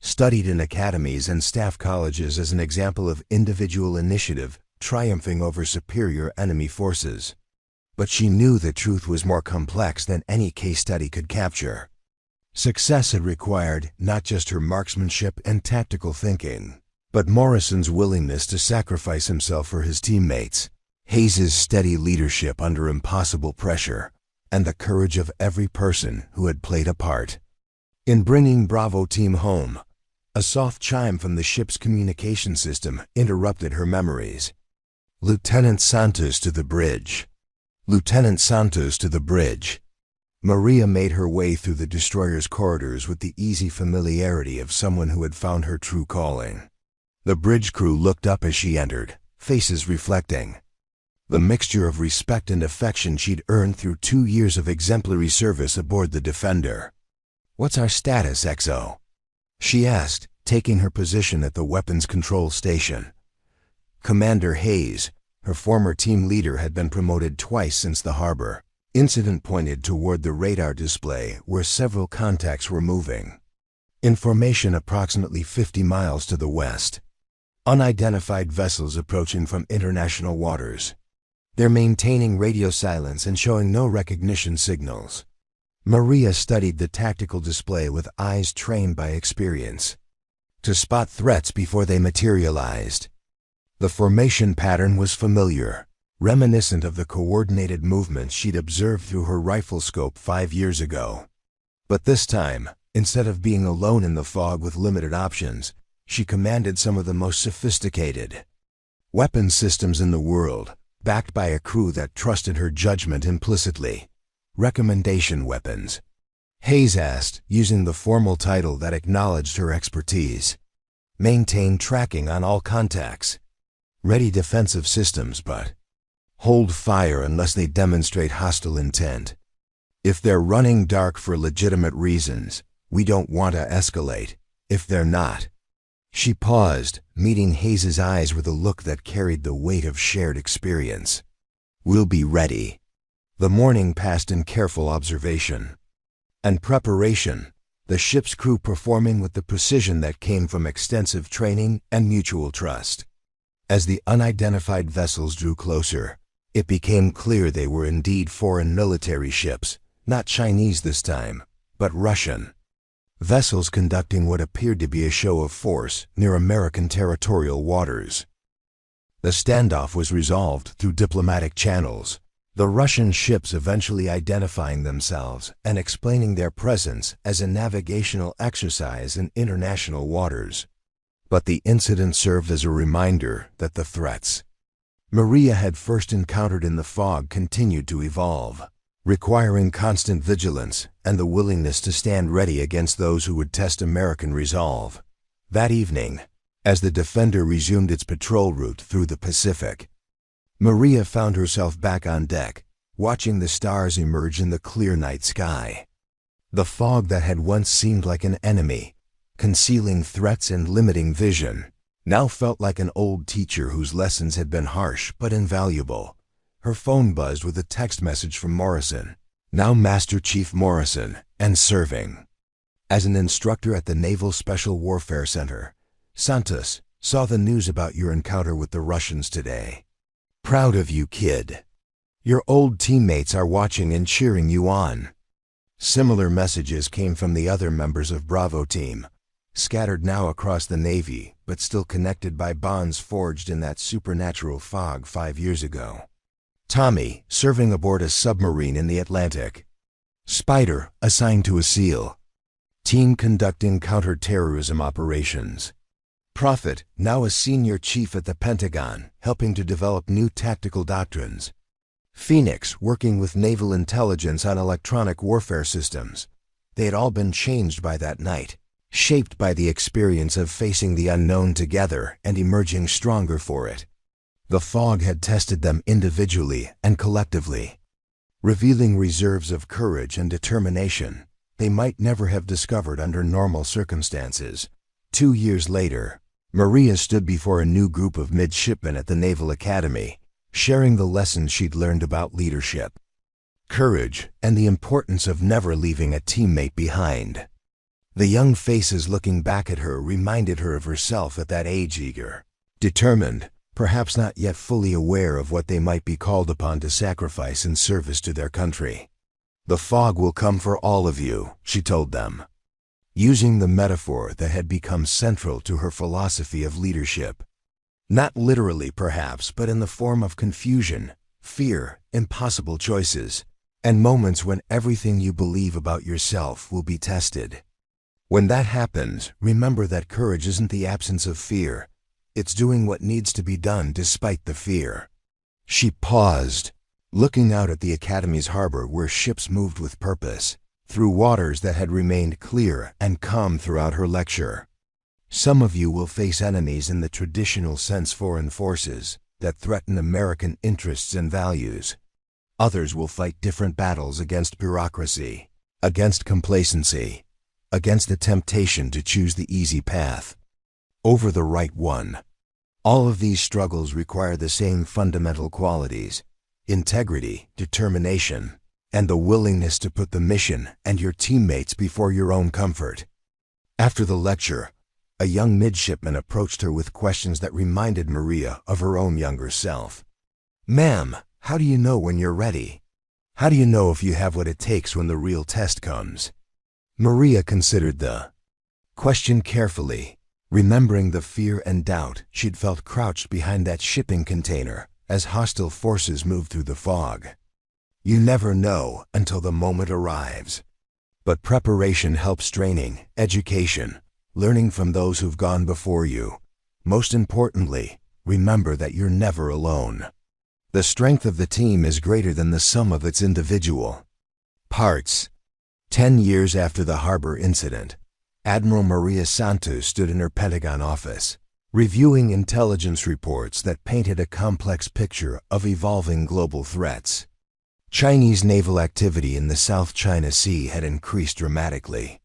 studied in academies and staff colleges as an example of individual initiative triumphing over superior enemy forces. But she knew the truth was more complex than any case study could capture. Success had required not just her marksmanship and tactical thinking, but Morrison's willingness to sacrifice himself for his teammates, Hayes's steady leadership under impossible pressure, and the courage of every person who had played a part. In bringing Bravo Team home, a soft chime from the ship's communication system interrupted her memories. "Lieutenant Santos to the bridge. Lieutenant Santos to the bridge." Maria made her way through the destroyer's corridors with the easy familiarity of someone who had found her true calling. The bridge crew looked up as she entered, faces reflecting the mixture of respect and affection she'd earned through 2 years of exemplary service aboard the Defender. "What's our status, XO?" she asked, taking her position at the weapons control station. Commander Hayes, her former team leader, had been promoted twice since the harbor. Incident pointed toward the radar display where several contacts were moving. In formation approximately 50 miles to the west. Unidentified vessels approaching from international waters. They're maintaining radio silence and showing no recognition signals. Maria studied the tactical display with eyes trained by experience to spot threats before they materialized. The formation pattern was familiar, reminiscent of the coordinated movements she'd observed through her rifle scope 5 years ago. But this time, instead of being alone in the fog with limited options, she commanded some of the most sophisticated weapons systems in the world, backed by a crew that trusted her judgment implicitly. "Recommendation weapons?" Hayes asked, using the formal title that acknowledged her expertise. "Maintain tracking on all contacts. Ready defensive systems, but hold fire unless they demonstrate hostile intent. If they're running dark for legitimate reasons, we don't want to escalate. If they're not..." She paused, meeting Hayes's eyes with a look that carried the weight of shared experience. "We'll be ready." The morning passed in careful observation and preparation, the ship's crew performing with the precision that came from extensive training and mutual trust. As the unidentified vessels drew closer, it became clear they were indeed foreign military ships, not Chinese this time, but Russian. Vessels conducting what appeared to be a show of force near American territorial waters. The standoff was resolved through diplomatic channels, the Russian ships eventually identifying themselves and explaining their presence as a navigational exercise in international waters. But the incident served as a reminder that the threats Maria had first encountered in the fog continued to evolve, requiring constant vigilance and the willingness to stand ready against those who would test American resolve. That evening, as the Defender resumed its patrol route through the Pacific, Maria found herself back on deck, watching the stars emerge in the clear night sky. The fog that had once seemed like an enemy, concealing threats and limiting vision, now felt like an old teacher whose lessons had been harsh but invaluable. Her phone buzzed with a text message from Morrison, now Master Chief Morrison, and serving as an instructor at the Naval Special Warfare Center. "Santos, saw the news about your encounter with the Russians today. Proud of you, kid. Your old teammates are watching and cheering you on." Similar messages came from the other members of Bravo Team, scattered now across the Navy, but still connected by bonds forged in that supernatural fog 5 years ago. Tommy, serving aboard a submarine in the Atlantic. Spider, assigned to a SEAL team conducting counter-terrorism operations. Prophet, now a senior chief at the Pentagon, helping to develop new tactical doctrines. Phoenix, working with naval intelligence on electronic warfare systems. They had all been changed by that night, shaped by the experience of facing the unknown together and emerging stronger for it. The fog had tested them individually and collectively, revealing reserves of courage and determination they might never have discovered under normal circumstances. 2 years later, Maria stood before a new group of midshipmen at the Naval Academy, sharing the lessons she'd learned about leadership, courage, and the importance of never leaving a teammate behind. The young faces looking back at her reminded her of herself at that age, eager, determined, perhaps not yet fully aware of what they might be called upon to sacrifice in service to their country. "The fog will come for all of you," she told them, using the metaphor that had become central to her philosophy of leadership. Not literally, perhaps, but in the form of confusion, fear, impossible choices, and moments when everything you believe about yourself will be tested. When that happens, remember that courage isn't the absence of fear. It's doing what needs to be done despite the fear. She paused, looking out at the Academy's harbor where ships moved with purpose, through waters that had remained clear and calm throughout her lecture. Some of you will face enemies in the traditional sense, foreign forces that threaten American interests and values. Others will fight different battles against bureaucracy, against complacency, against the temptation to choose the easy path over the right one. All of these struggles require the same fundamental qualities: integrity, determination, and the willingness to put the mission and your teammates before your own comfort. After the lecture, a young midshipman approached her with questions that reminded Maria of her own younger self. "Ma'am, how do you know when you're ready? How do you know if you have what it takes when the real test comes?" Maria considered the question carefully, remembering the fear and doubt she'd felt crouched behind that shipping container as hostile forces moved through the fog. You never know until the moment arrives. But preparation helps: training, education, learning from those who've gone before you. Most importantly, remember that you're never alone. The strength of the team is greater than the sum of its individual parts. 10 years after the harbor incident, Admiral Maria Santos stood in her Pentagon office, reviewing intelligence reports that painted a complex picture of evolving global threats. Chinese naval activity in the South China Sea had increased dramatically.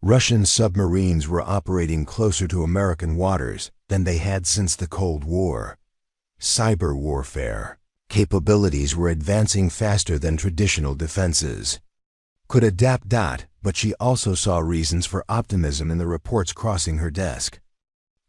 Russian submarines were operating closer to American waters than they had since the Cold War. Cyber warfare capabilities were advancing faster than traditional defenses. Could adapt. But she also saw reasons for optimism in the reports crossing her desk.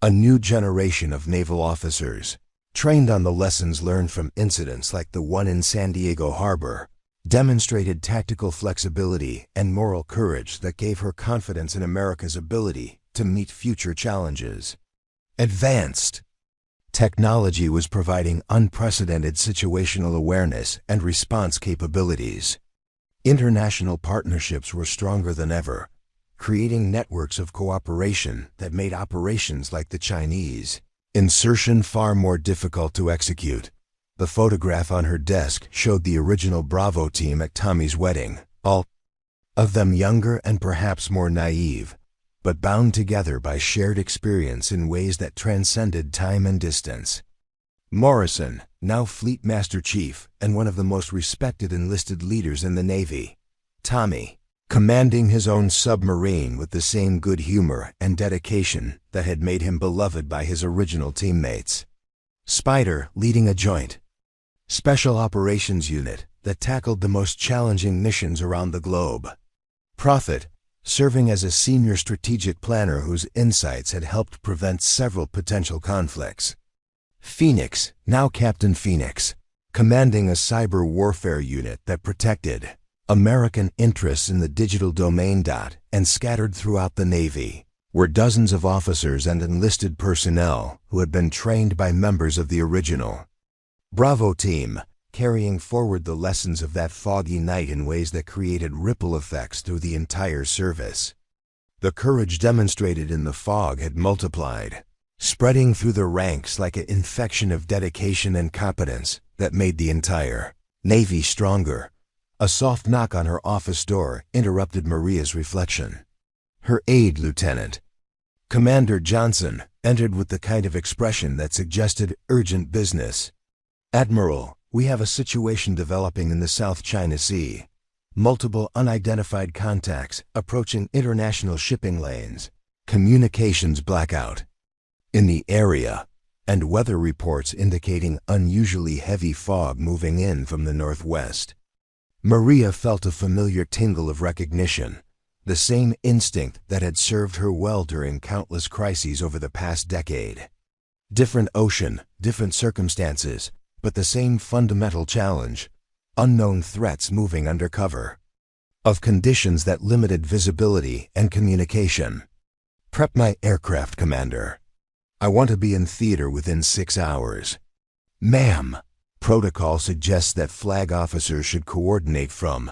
A new generation of naval officers, trained on the lessons learned from incidents like the one in San Diego Harbor, demonstrated tactical flexibility and moral courage that gave her confidence in America's ability to meet future challenges. Advanced technology was providing unprecedented situational awareness and response capabilities. International partnerships were stronger than ever, creating networks of cooperation that made operations like the Chinese insertion far more difficult to execute. The photograph on her desk showed the original Bravo team at Tommy's wedding, all of them younger and perhaps more naive, but bound together by shared experience in ways that transcended time and distance. Morrison, now Fleet Master Chief and one of the most respected enlisted leaders in the Navy. Tommy, commanding his own submarine with the same good humor and dedication that had made him beloved by his original teammates. Spider, leading a joint special operations unit that tackled the most challenging missions around the globe. Prophet, serving as a senior strategic planner whose insights had helped prevent several potential conflicts. Phoenix, now Captain Phoenix, commanding a cyber warfare unit that protected American interests in the digital domain. And scattered throughout the Navy were dozens of officers and enlisted personnel who had been trained by members of the original Bravo team, carrying forward the lessons of that foggy night in ways that created ripple effects through the entire service. The courage demonstrated in the fog had multiplied, spreading through the ranks like an infection of dedication and competence that made the entire Navy stronger. A soft knock on her office door interrupted Maria's reflection. Her aide, Lieutenant Commander Johnson, entered with the kind of expression that suggested urgent business. "Admiral, we have a situation developing in the South China Sea. Multiple unidentified contacts approaching international shipping lanes. Communications blackout in the area, and weather reports indicating unusually heavy fog moving in from the northwest." Maria felt a familiar tingle of recognition, the same instinct that had served her well during countless crises over the past decade. Different ocean, different circumstances, but the same fundamental challenge: unknown threats moving under cover of conditions that limited visibility and communication. Prep my aircraft, Commander. I want to be in theater within 6 hours. Ma'am. Protocol suggests that flag officers should coordinate from.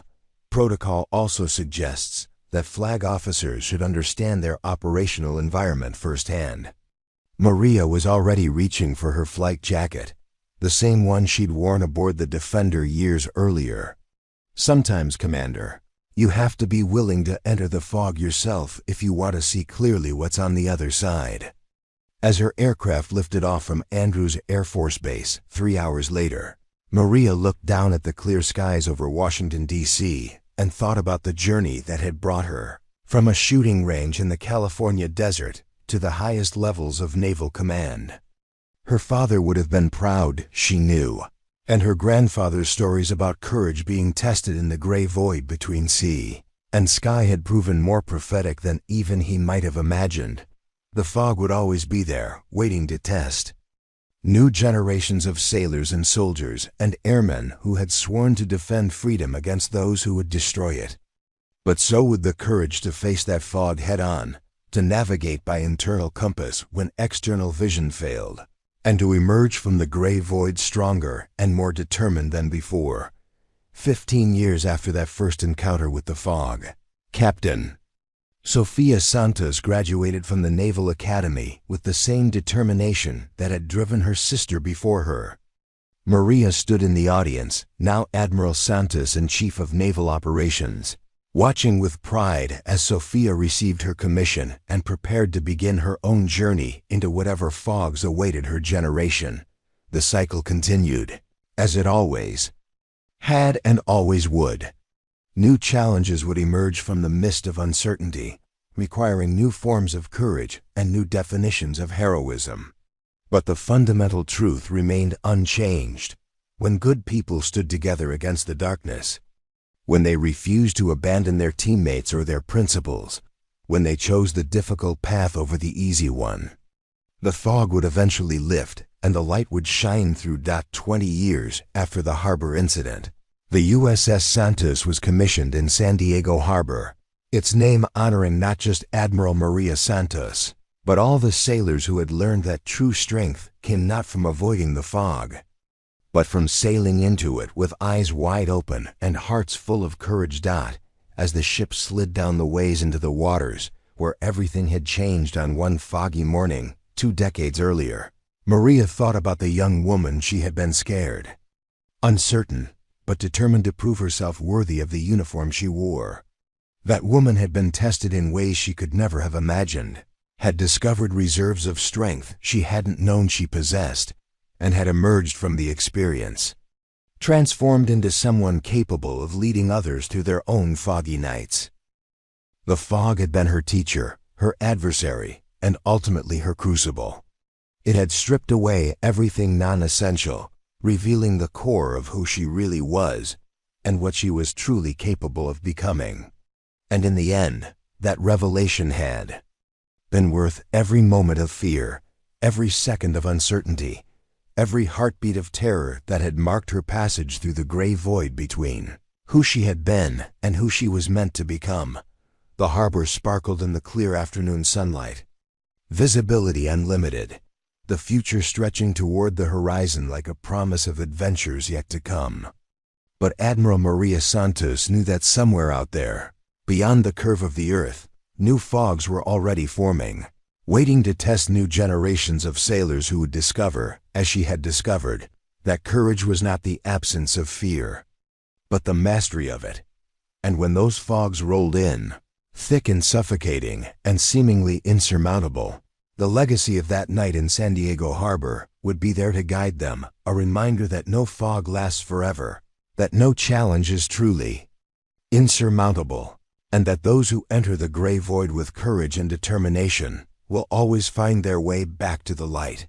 Protocol also suggests that flag officers should understand their operational environment firsthand. Maria was already reaching for her flight jacket, the same one she'd worn aboard the Defender years earlier. Sometimes, Commander, you have to be willing to enter the fog yourself if you want to see clearly what's on the other side. As her aircraft lifted off from Andrews Air Force Base 3 hours later, Maria looked down at the clear skies over Washington, D.C., and thought about the journey that had brought her from a shooting range in the California desert to the highest levels of naval command. Her father would have been proud, she knew, and her grandfather's stories about courage being tested in the gray void between sea and sky had proven more prophetic than even he might have imagined. The fog would always be there, waiting to test new generations of sailors and soldiers and airmen who had sworn to defend freedom against those who would destroy it. But so would the courage to face that fog head-on, to navigate by internal compass when external vision failed, and to emerge from the gray void stronger and more determined than before. 15 years after that first encounter with the fog, Captain Sofia Santos graduated from the Naval Academy with the same determination that had driven her sister before her. Maria stood in the audience, now Admiral Santos and Chief of Naval Operations, watching with pride as Sofia received her commission and prepared to begin her own journey into whatever fogs awaited her generation. The cycle continued, as it always had and always would. New challenges would emerge from the mist of uncertainty, requiring new forms of courage and new definitions of heroism. But the fundamental truth remained unchanged. When good people stood together against the darkness, when they refused to abandon their teammates or their principles, when they chose the difficult path over the easy one, the fog would eventually lift and the light would shine through. 20 years after the harbor incident, the USS Santos was commissioned in San Diego Harbor, its name honoring not just Admiral Maria Santos, but all the sailors who had learned that true strength came not from avoiding the fog, but from sailing into it with eyes wide open and hearts full of courage. As the ship slid down the ways into the waters where everything had changed on one foggy morning 2 decades earlier, Maria thought about the young woman she had been. Scared, uncertain, but determined to prove herself worthy of the uniform she wore. That woman had been tested in ways she could never have imagined, had discovered reserves of strength she hadn't known she possessed, and had emerged from the experience, transformed into someone capable of leading others through their own foggy nights. The fog had been her teacher, her adversary, and ultimately her crucible. It had stripped away everything non-essential, revealing the core of who she really was and what she was truly capable of becoming. And in the end, that revelation had been worth every moment of fear, every second of uncertainty, every heartbeat of terror that had marked her passage through the gray void between who she had been and who she was meant to become. The harbor sparkled in the clear afternoon sunlight, visibility unlimited, the future stretching toward the horizon like a promise of adventures yet to come. But Admiral Maria Santos knew that somewhere out there, beyond the curve of the earth, new fogs were already forming, waiting to test new generations of sailors who would discover, as she had discovered, that courage was not the absence of fear, but the mastery of it. And when those fogs rolled in, thick and suffocating and seemingly insurmountable, the legacy of that night in San Diego Harbor would be there to guide them, a reminder that no fog lasts forever, that no challenge is truly insurmountable, and that those who enter the gray void with courage and determination will always find their way back to the light.